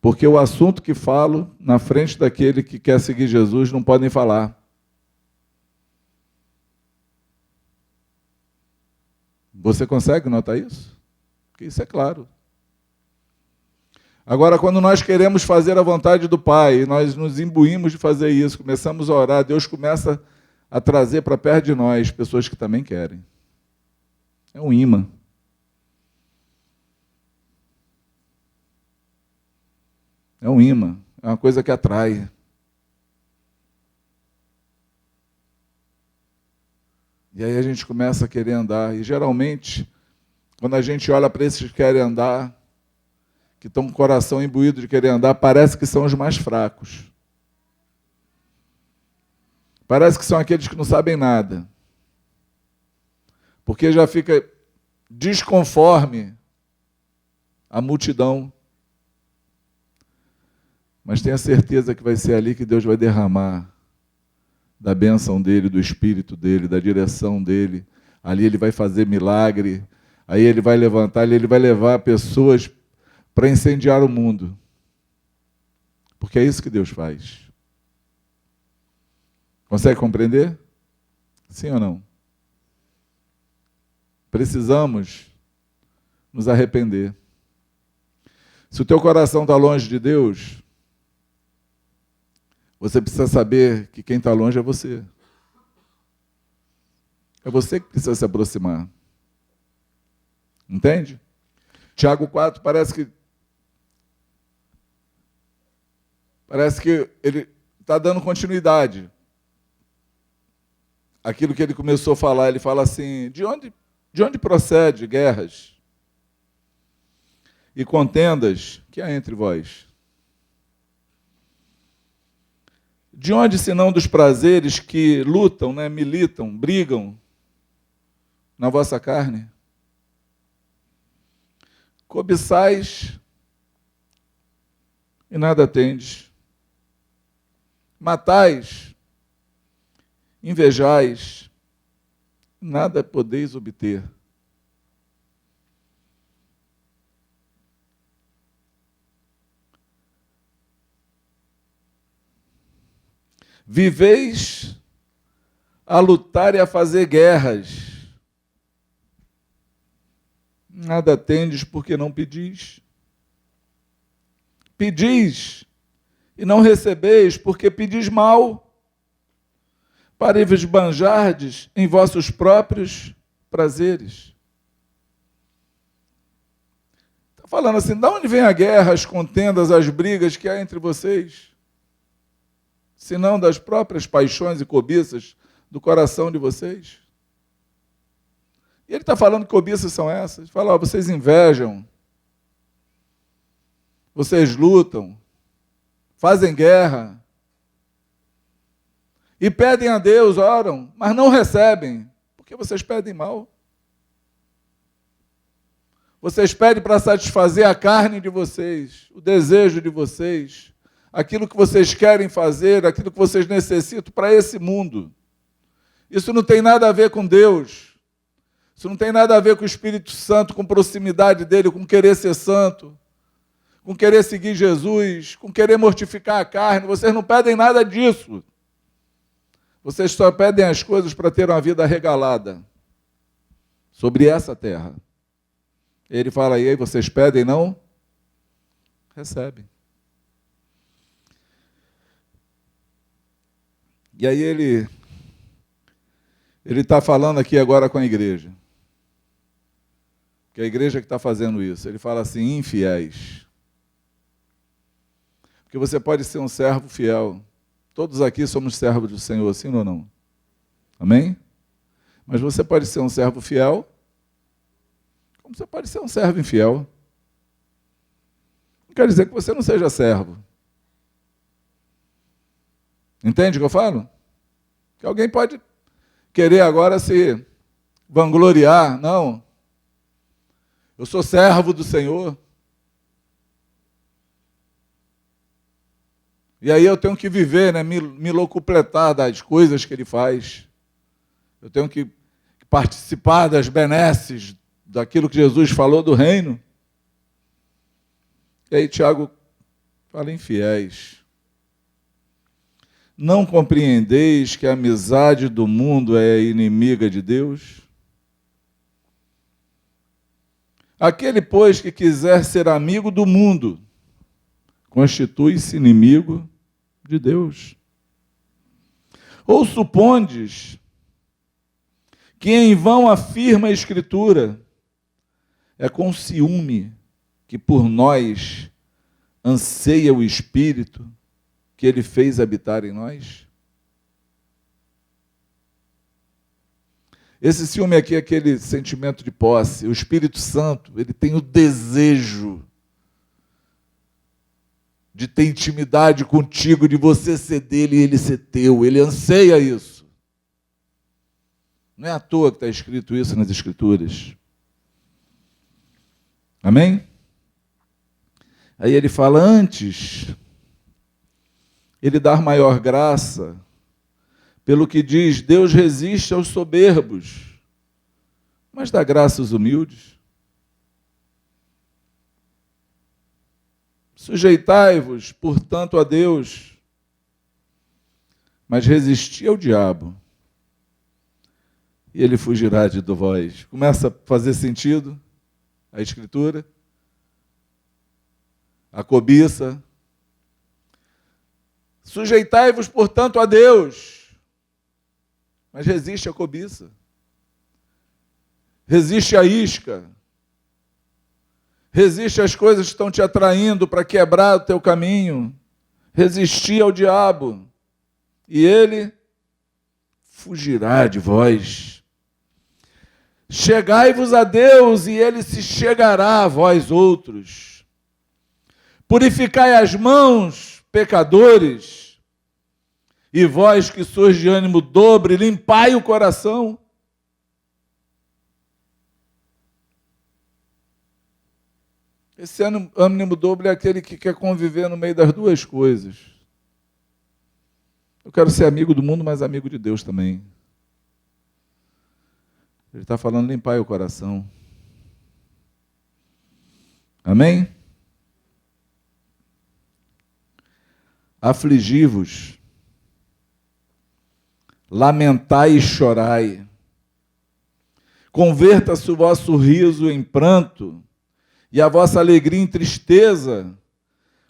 Porque o assunto que falo na frente daquele que quer seguir Jesus não podem falar. Você consegue notar isso? Porque isso é claro. Agora, quando nós queremos fazer a vontade do Pai, nós nos imbuímos de fazer isso, começamos a orar, Deus começa a trazer para perto de nós pessoas que também querem. É um imã. É um imã, é uma coisa que atrai. E aí a gente começa a querer andar. E geralmente, quando a gente olha para esses que querem andar, que estão com o coração imbuído de querer andar, parece que são os mais fracos. Parece que são aqueles que não sabem nada. Porque já fica desconforme a multidão. Mas tenha certeza que vai ser ali que Deus vai derramar da bênção dele, do Espírito dele, da direção dele. Ali ele vai fazer milagre, aí ele vai levantar, ele vai levar pessoas para incendiar o mundo. Porque é isso que Deus faz. Consegue compreender? Sim ou não? Precisamos nos arrepender. Se o teu coração está longe de Deus, você precisa saber que quem está longe é você. É você que precisa se aproximar. Entende? Tiago 4 parece que ele está dando continuidade. Aquilo que ele começou a falar, ele fala assim, de onde procede guerras e contendas que há entre vós? De onde, senão dos prazeres que lutam, né, militam, brigam na vossa carne? Cobiçais e nada tendes. Matais, invejais, nada podeis obter. Viveis a lutar e a fazer guerras. Nada tendes porque não pedis. Pedis e não recebeis porque pedis mal, para vos esbanjardes em vossos próprios prazeres. Está falando assim, de onde vem a guerra, as contendas, as brigas que há entre vocês? Senão das próprias paixões e cobiças do coração de vocês. E ele está falando que cobiças são essas. Ele fala, vocês invejam, vocês lutam, fazem guerra, e pedem a Deus, oram, mas não recebem, porque vocês pedem mal. Vocês pedem para satisfazer a carne de vocês, o desejo de vocês, aquilo que vocês querem fazer, aquilo que vocês necessitam para esse mundo. Isso não tem nada a ver com Deus. Isso não tem nada a ver com o Espírito Santo, com proximidade dele, com querer ser santo, com querer seguir Jesus, com querer mortificar a carne. Vocês não pedem nada disso. Vocês só pedem as coisas para ter uma vida regalada sobre essa terra. Ele fala, e aí vocês pedem, não? Recebem. E aí ele está falando aqui agora com a igreja. Que é a igreja que está fazendo isso. Ele fala assim, infiéis. Porque você pode ser um servo fiel. Todos aqui somos servos do Senhor, sim ou não? Amém? Mas você pode ser um servo fiel, como você pode ser um servo infiel. Não quer dizer que você não seja servo. Entende o que eu falo? Que alguém pode querer agora se vangloriar. Não. Eu sou servo do Senhor. E aí eu tenho que viver, né, me locupletar das coisas que Ele faz. Eu tenho que participar das benesses, daquilo que Jesus falou do reino. E aí Tiago fala, infiéis. Não compreendeis que a amizade do mundo é inimiga de Deus? Aquele, pois, que quiser ser amigo do mundo, constitui-se inimigo de Deus. Ou supondes que em vão afirma a Escritura, é com ciúme que por nós anseia o Espírito que Ele fez habitar em nós? Esse ciúme aqui é aquele sentimento de posse. O Espírito Santo, ele tem o desejo de ter intimidade contigo, de você ser dele e ele ser teu. Ele anseia isso. Não é à toa que está escrito isso nas Escrituras. Amém? Aí ele fala, antes, ele dá maior graça, pelo que diz, Deus resiste aos soberbos, mas dá graça aos humildes. Sujeitai-vos, portanto, a Deus, mas resisti ao diabo, e ele fugirá de vós. Começa a fazer sentido a Escritura? A cobiça. Sujeitai-vos, portanto, a Deus, mas resiste à cobiça. Resiste à isca. Resiste às coisas que estão te atraindo para quebrar o teu caminho. Resistir ao diabo, e ele fugirá de vós. Chegai-vos a Deus, e ele se chegará a vós outros. Purificai as mãos, pecadores, e vós que sois de ânimo dobre, limpai o coração. Esse ânimo dobre é aquele que quer conviver no meio das duas coisas. Eu quero ser amigo do mundo, mas amigo de Deus também. Ele está falando, limpai o coração. Amém? Afligi-vos, lamentai e chorai. Converta-se o vosso riso em pranto, e a vossa alegria em tristeza.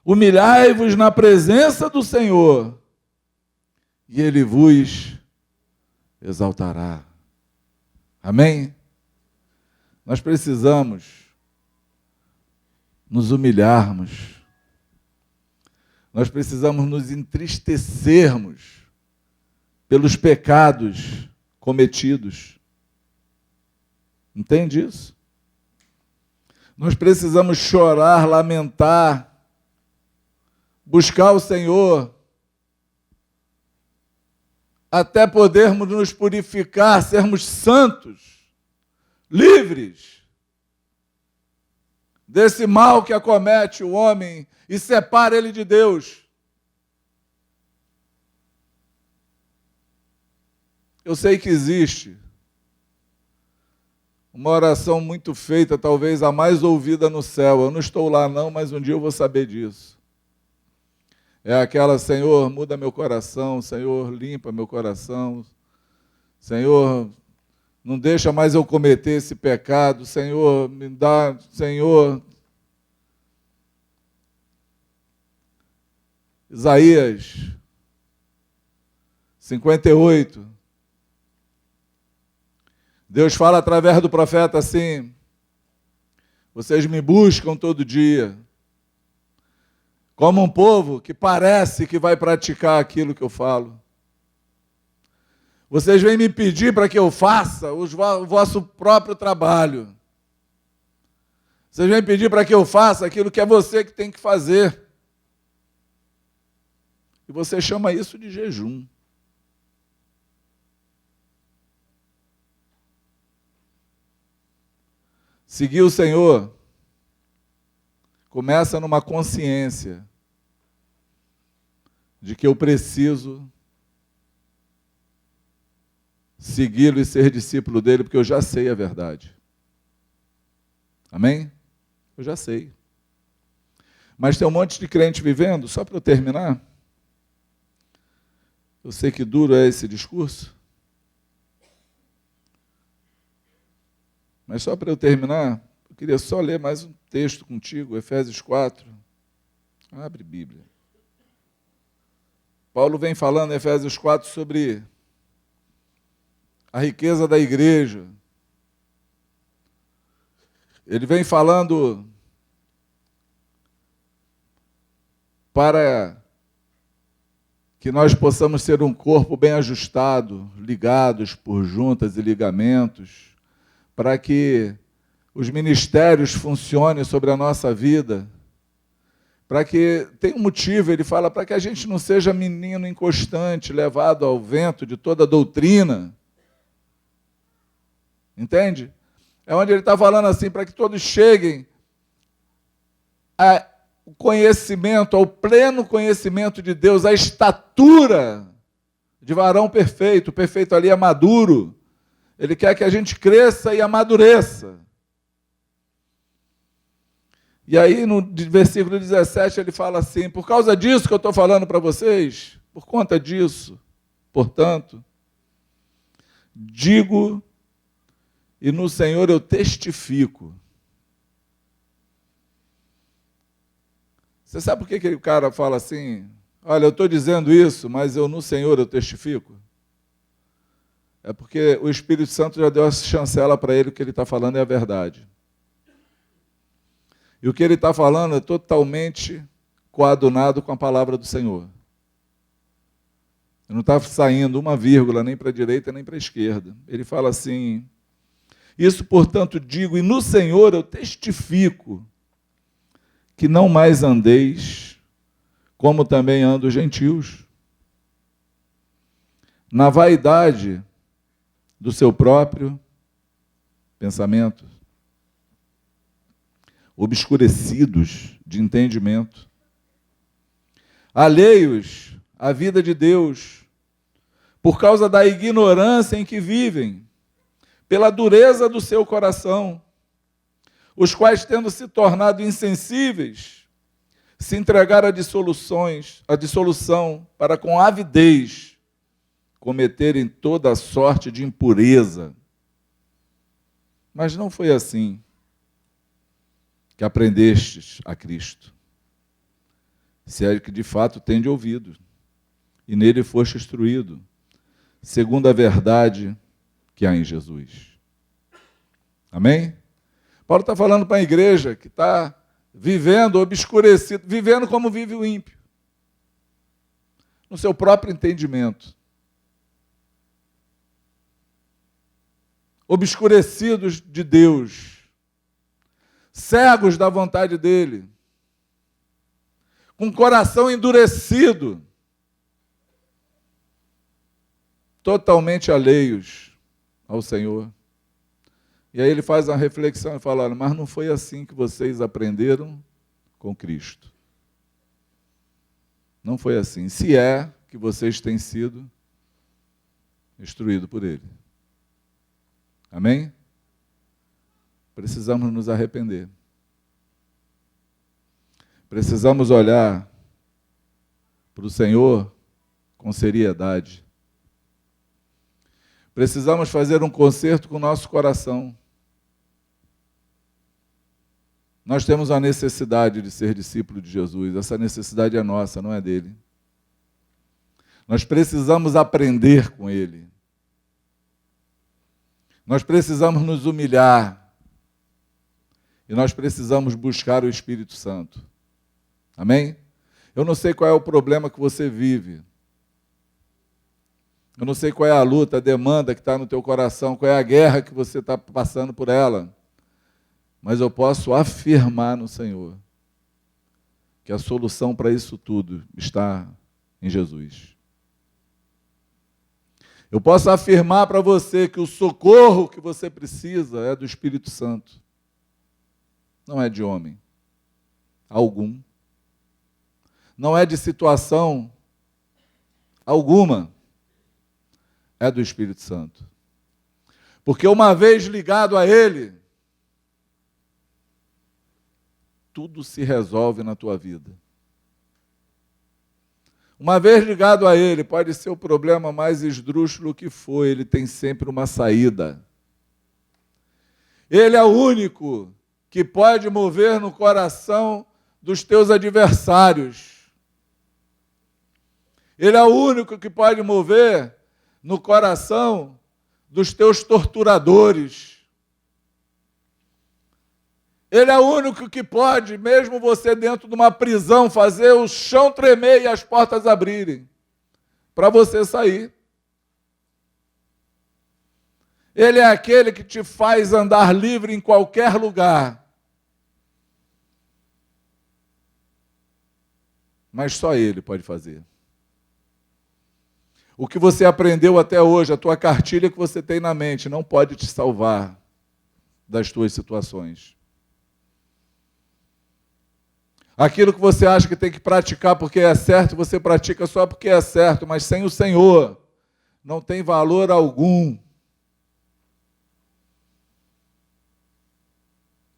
Humilhai-vos na presença do Senhor, e Ele vos exaltará. Amém? Nós precisamos nos humilharmos. Nós precisamos nos entristecermos pelos pecados cometidos. Entende isso? Nós precisamos chorar, lamentar, buscar o Senhor, até podermos nos purificar, sermos santos, livres desse mal que acomete o homem e separa ele de Deus. Eu sei que existe uma oração muito feita, talvez a mais ouvida no céu. Eu não estou lá não, mas um dia eu vou saber disso. É aquela, Senhor, muda meu coração, Senhor, limpa meu coração, Senhor, não deixa mais eu cometer esse pecado, Senhor, me dá, Senhor. Isaías 58. Deus fala através do profeta assim: vocês me buscam todo dia, como um povo que parece que vai praticar aquilo que eu falo. Vocês vêm me pedir para que eu faça o vosso próprio trabalho. Vocês vêm pedir para que eu faça aquilo que é você que tem que fazer. E você chama isso de jejum. Seguir o Senhor começa numa consciência de que eu preciso segui-lo e ser discípulo dele, porque eu já sei a verdade. Amém? Eu já sei. Mas tem um monte de crente vivendo, só para eu terminar. Eu sei que duro é esse discurso. Mas só para eu terminar, eu queria só ler mais um texto contigo, Efésios 4. Abre Bíblia. Paulo vem falando em Efésios 4 sobre a riqueza da igreja. Ele vem falando para que nós possamos ser um corpo bem ajustado, ligados por juntas e ligamentos, para que os ministérios funcionem sobre a nossa vida, para que, tem um motivo, ele fala, para que a gente não seja menino inconstante, levado ao vento de toda doutrina. Entende? É onde ele está falando assim, para que todos cheguem ao conhecimento, ao pleno conhecimento de Deus, à estatura de varão perfeito. O perfeito ali é maduro. Ele quer que a gente cresça e amadureça. E aí, no versículo 17, ele fala assim: por causa disso que eu estou falando para vocês, por conta disso, portanto, digo, e no Senhor eu testifico. Você sabe por que o cara fala assim? Olha, eu estou dizendo isso, mas eu no Senhor eu testifico. É porque o Espírito Santo já deu a chancela para ele, o que ele está falando é a verdade. E o que ele está falando é totalmente coadunado com a palavra do Senhor. Não está saindo uma vírgula nem para a direita nem para a esquerda. Ele fala assim: isso, portanto, digo, e no Senhor eu testifico, que não mais andeis como também andam os gentios, na vaidade do seu próprio pensamento, obscurecidos de entendimento, alheios à vida de Deus, por causa da ignorância em que vivem, pela dureza do seu coração, os quais, tendo se tornado insensíveis, se entregaram à dissolução, para com avidez cometerem toda a sorte de impureza. Mas não foi assim que aprendestes a Cristo, se é que de fato tende ouvido, e nele foste instruído, segundo a verdade que há em Jesus. Amém? Paulo está falando para a igreja que está vivendo obscurecido, vivendo como vive o ímpio, no seu próprio entendimento, obscurecidos de Deus, cegos da vontade dele, com o coração endurecido, totalmente alheios ao Senhor. E aí ele faz uma reflexão e fala: mas não foi assim que vocês aprenderam com Cristo. Não foi assim. Se é que vocês têm sido instruídos por Ele. Amém? Precisamos nos arrepender. Precisamos olhar para o Senhor com seriedade. Precisamos fazer um concerto com o nosso coração. Nós temos a necessidade de ser discípulo de Jesus. Essa necessidade é nossa, não é dele. Nós precisamos aprender com Ele. Nós precisamos nos humilhar. E nós precisamos buscar o Espírito Santo. Amém? Eu não sei qual é o problema que você vive. Eu não sei qual é a luta, a demanda que está no teu coração, qual é a guerra que você está passando por ela. Mas eu posso afirmar no Senhor que a solução para isso tudo está em Jesus. Eu posso afirmar para você que o socorro que você precisa é do Espírito Santo. Não é de homem algum. Não é de situação alguma. É do Espírito Santo. Porque uma vez ligado a Ele, tudo se resolve na tua vida. Uma vez ligado a Ele, pode ser o problema mais esdrúxulo que for, Ele tem sempre uma saída. Ele é o único que pode mover no coração dos teus adversários. Ele é o único que pode mover no coração dos teus torturadores. Ele é o único que pode, mesmo você dentro de uma prisão, fazer o chão tremer e as portas abrirem, para você sair. Ele é aquele que te faz andar livre em qualquer lugar. Mas só Ele pode fazer. O que você aprendeu até hoje, a tua cartilha que você tem na mente, não pode te salvar das tuas situações. Aquilo que você acha que tem que praticar porque é certo, você pratica só porque é certo, mas sem o Senhor não tem valor algum.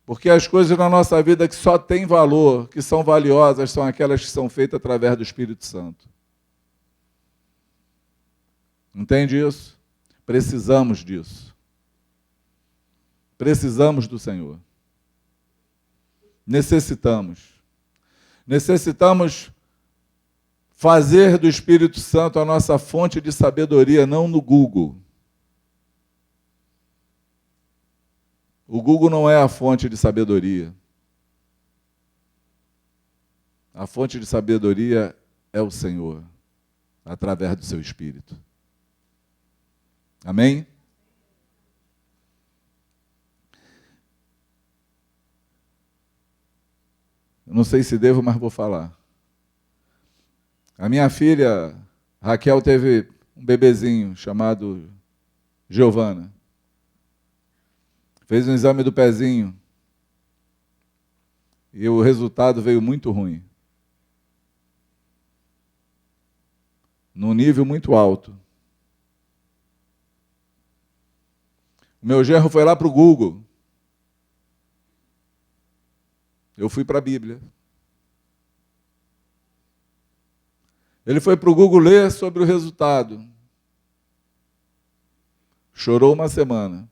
Porque as coisas na nossa vida que só têm valor, que são valiosas, são aquelas que são feitas através do Espírito Santo. Entende isso? Precisamos disso. Precisamos do Senhor. Necessitamos fazer do Espírito Santo a nossa fonte de sabedoria, não no Google. O Google não é a fonte de sabedoria. A fonte de sabedoria é o Senhor, através do seu Espírito. Amém? Eu não sei se devo, mas vou falar. A minha filha, Raquel, teve um bebezinho chamado Giovana. Fez um exame do pezinho. E o resultado veio muito ruim. Num nível muito alto. O meu genro foi lá para o Google. Eu fui para a Bíblia. Ele foi para o Google ler sobre o resultado. Chorou uma semana.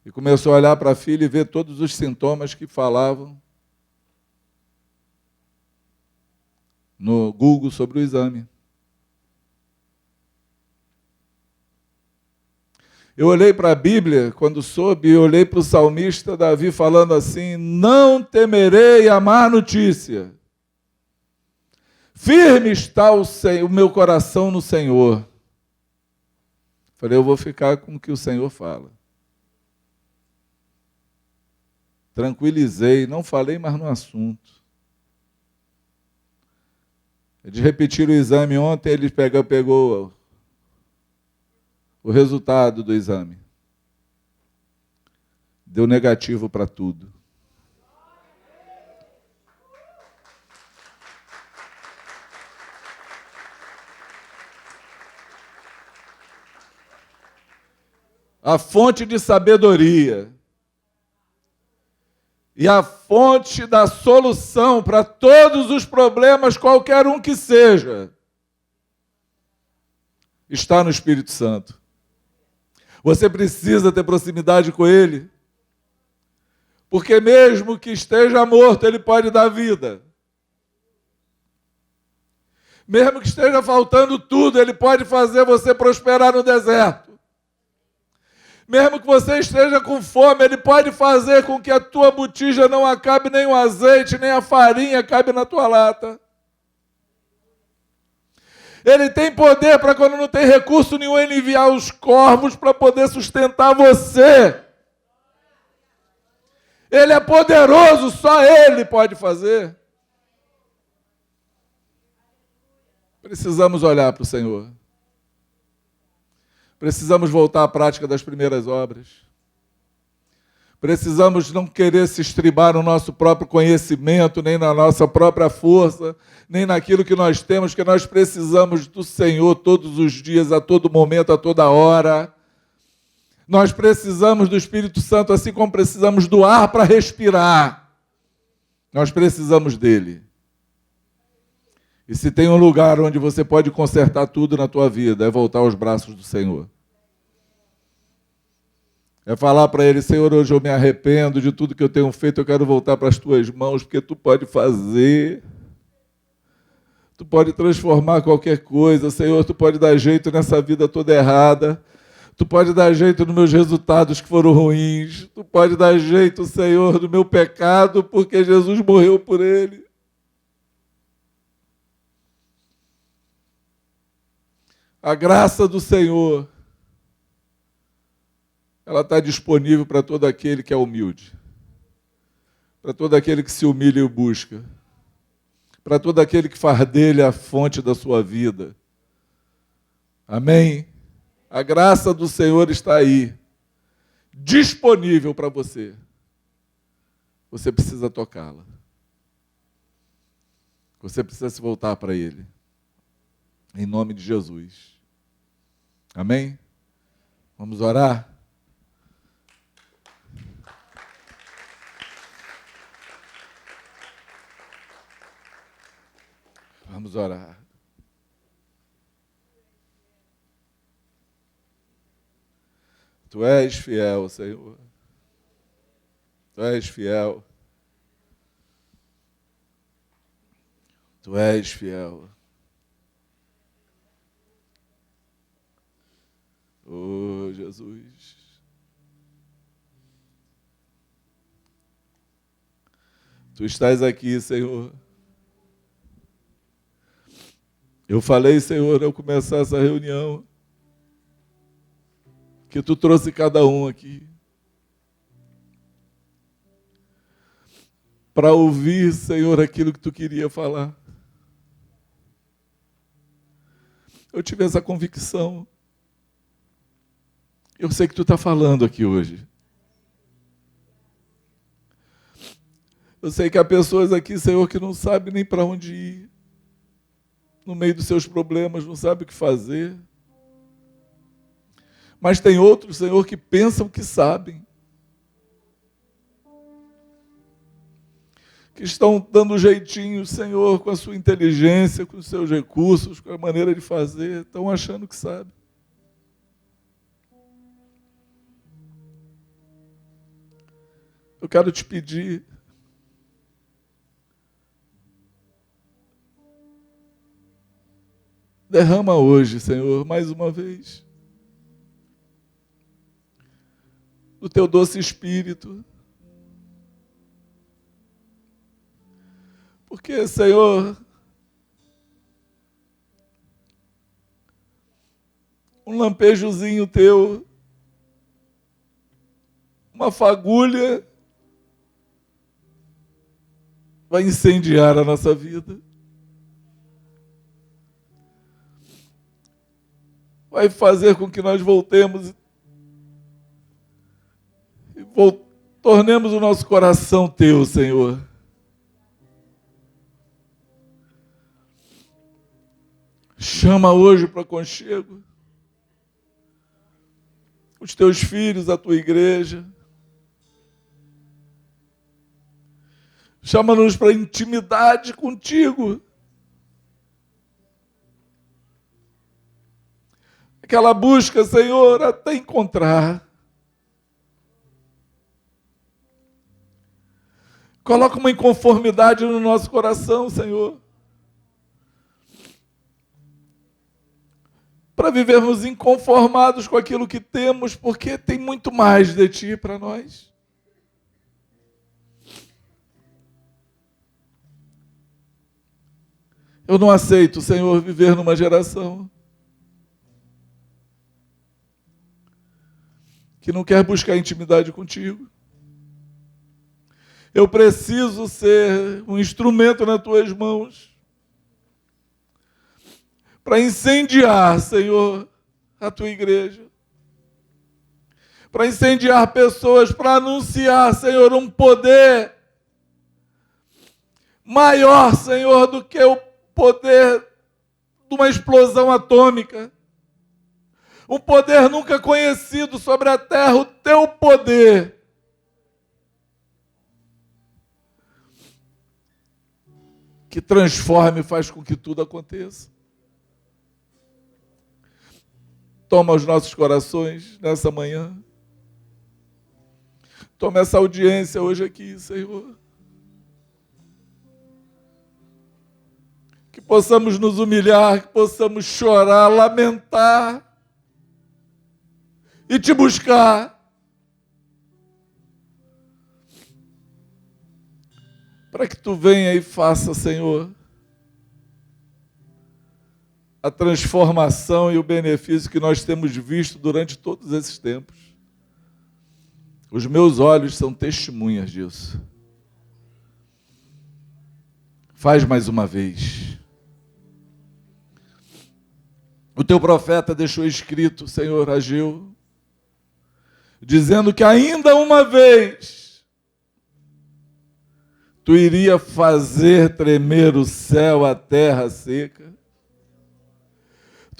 E começou a olhar para a filha e ver todos os sintomas que falavam no Google sobre o exame. Eu olhei para a Bíblia, quando soube, e olhei para o salmista Davi falando assim: não temerei a má notícia. Firme está o meu coração no Senhor. Falei, eu vou ficar com o que o Senhor fala. Tranquilizei, não falei mais no assunto. De repetir o exame ontem, ele pegou o resultado do exame. Deu negativo para tudo. A fonte de sabedoria e a fonte da solução para todos os problemas, qualquer um que seja, está no Espírito Santo. Você precisa ter proximidade com Ele, porque mesmo que esteja morto, Ele pode dar vida. Mesmo que esteja faltando tudo, Ele pode fazer você prosperar no deserto. Mesmo que você esteja com fome, Ele pode fazer com que a tua botija não acabe, nem o azeite, nem a farinha acabe na tua lata. Ele tem poder para, quando não tem recurso nenhum, Ele enviar os corvos para poder sustentar você. Ele é poderoso, só Ele pode fazer. Precisamos olhar para o Senhor. Precisamos voltar à prática das primeiras obras. Precisamos não querer se estribar no nosso próprio conhecimento, nem na nossa própria força, nem naquilo que nós temos, que nós precisamos do Senhor todos os dias, a todo momento, a toda hora. Nós precisamos do Espírito Santo, assim como precisamos do ar para respirar. Nós precisamos dele. E se tem um lugar onde você pode consertar tudo na tua vida, é voltar aos braços do Senhor. É falar para Ele: Senhor, hoje eu me arrependo de tudo que eu tenho feito, eu quero voltar para as tuas mãos, porque tu pode fazer. Tu pode transformar qualquer coisa, Senhor, tu pode dar jeito nessa vida toda errada. Tu pode dar jeito nos meus resultados que foram ruins. Tu pode dar jeito, Senhor, no meu pecado, porque Jesus morreu por ele. A graça do Senhor, ela está disponível para todo aquele que é humilde, para todo aquele que se humilha e o busca, para todo aquele que faz dele a fonte da sua vida. Amém? A graça do Senhor está aí, disponível para você. Você precisa tocá-la. Você precisa se voltar para Ele. Em nome de Jesus. Amém? Vamos orar? Vamos orar. Tu és fiel, Senhor. Tu és fiel. Tu és fiel. Oh, Jesus. Tu estás aqui, Senhor. Eu falei, Senhor, ao começar essa reunião, que Tu trouxe cada um aqui para ouvir, Senhor, aquilo que Tu queria falar. Eu tive essa convicção. Eu sei que Tu está falando aqui hoje. Eu sei que há pessoas aqui, Senhor, que não sabem nem para onde ir. No meio dos seus problemas, não sabem o que fazer. Mas tem outros, Senhor, que pensam que sabem. Que estão dando jeitinho, Senhor, com a sua inteligência, com os seus recursos, com a maneira de fazer. Estão achando que sabem. Eu quero te pedir, derrama hoje, Senhor, mais uma vez, do Teu doce Espírito. Porque, Senhor, um lampejozinho Teu, uma fagulha, vai incendiar a nossa vida. Vai fazer com que nós voltemos e tornemos o nosso coração Teu, Senhor. Chama hoje para conchego os Teus filhos, a Tua igreja. Chama-nos para intimidade contigo. Aquela busca, Senhor, até encontrar. Coloca uma inconformidade no nosso coração, Senhor. para vivermos inconformados com aquilo que temos, porque tem muito mais de Ti para nós. Eu não aceito, Senhor, viver numa geração que não quer buscar intimidade contigo. Eu preciso ser um instrumento nas Tuas mãos para incendiar, Senhor, a Tua igreja. Para incendiar pessoas, para anunciar, Senhor, um poder maior, Senhor, do que o poder de uma explosão atômica. Um poder nunca conhecido sobre a terra, o Teu poder. Que transforma e faz com que tudo aconteça. Toma os nossos corações nessa manhã. Toma essa audiência hoje aqui, Senhor. Que possamos nos humilhar, que possamos chorar, lamentar e Te buscar. Para que Tu venha e faça, Senhor, a transformação e o benefício que nós temos visto durante todos esses tempos. Os meus olhos são testemunhas disso. Faz mais uma vez. O Teu profeta deixou escrito, Senhor, Ageu, dizendo que ainda uma vez Tu iria fazer tremer o céu, a terra seca.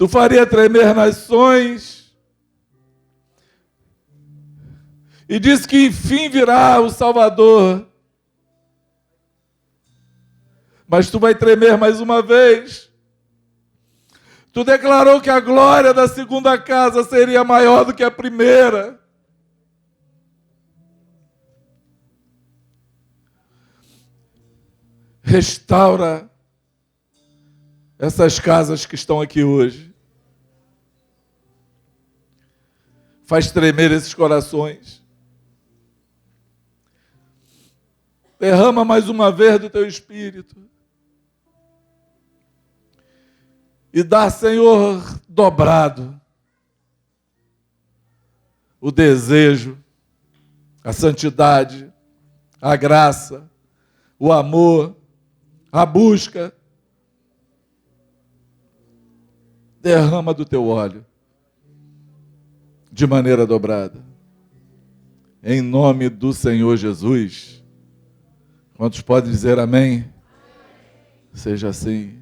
Tu faria tremer nações. E diz que enfim virá o Salvador. Mas Tu vai tremer mais uma vez. Tu declarou que a glória da segunda casa seria maior do que a primeira. Restaura essas casas que estão aqui hoje. Faz tremer esses corações. Derrama mais uma vez do Teu Espírito. E dá, Senhor, dobrado o desejo, a santidade, a graça, o amor, a busca. Derrama do Teu óleo de maneira dobrada. Em nome do Senhor Jesus. Quantos podem dizer amém? Seja assim.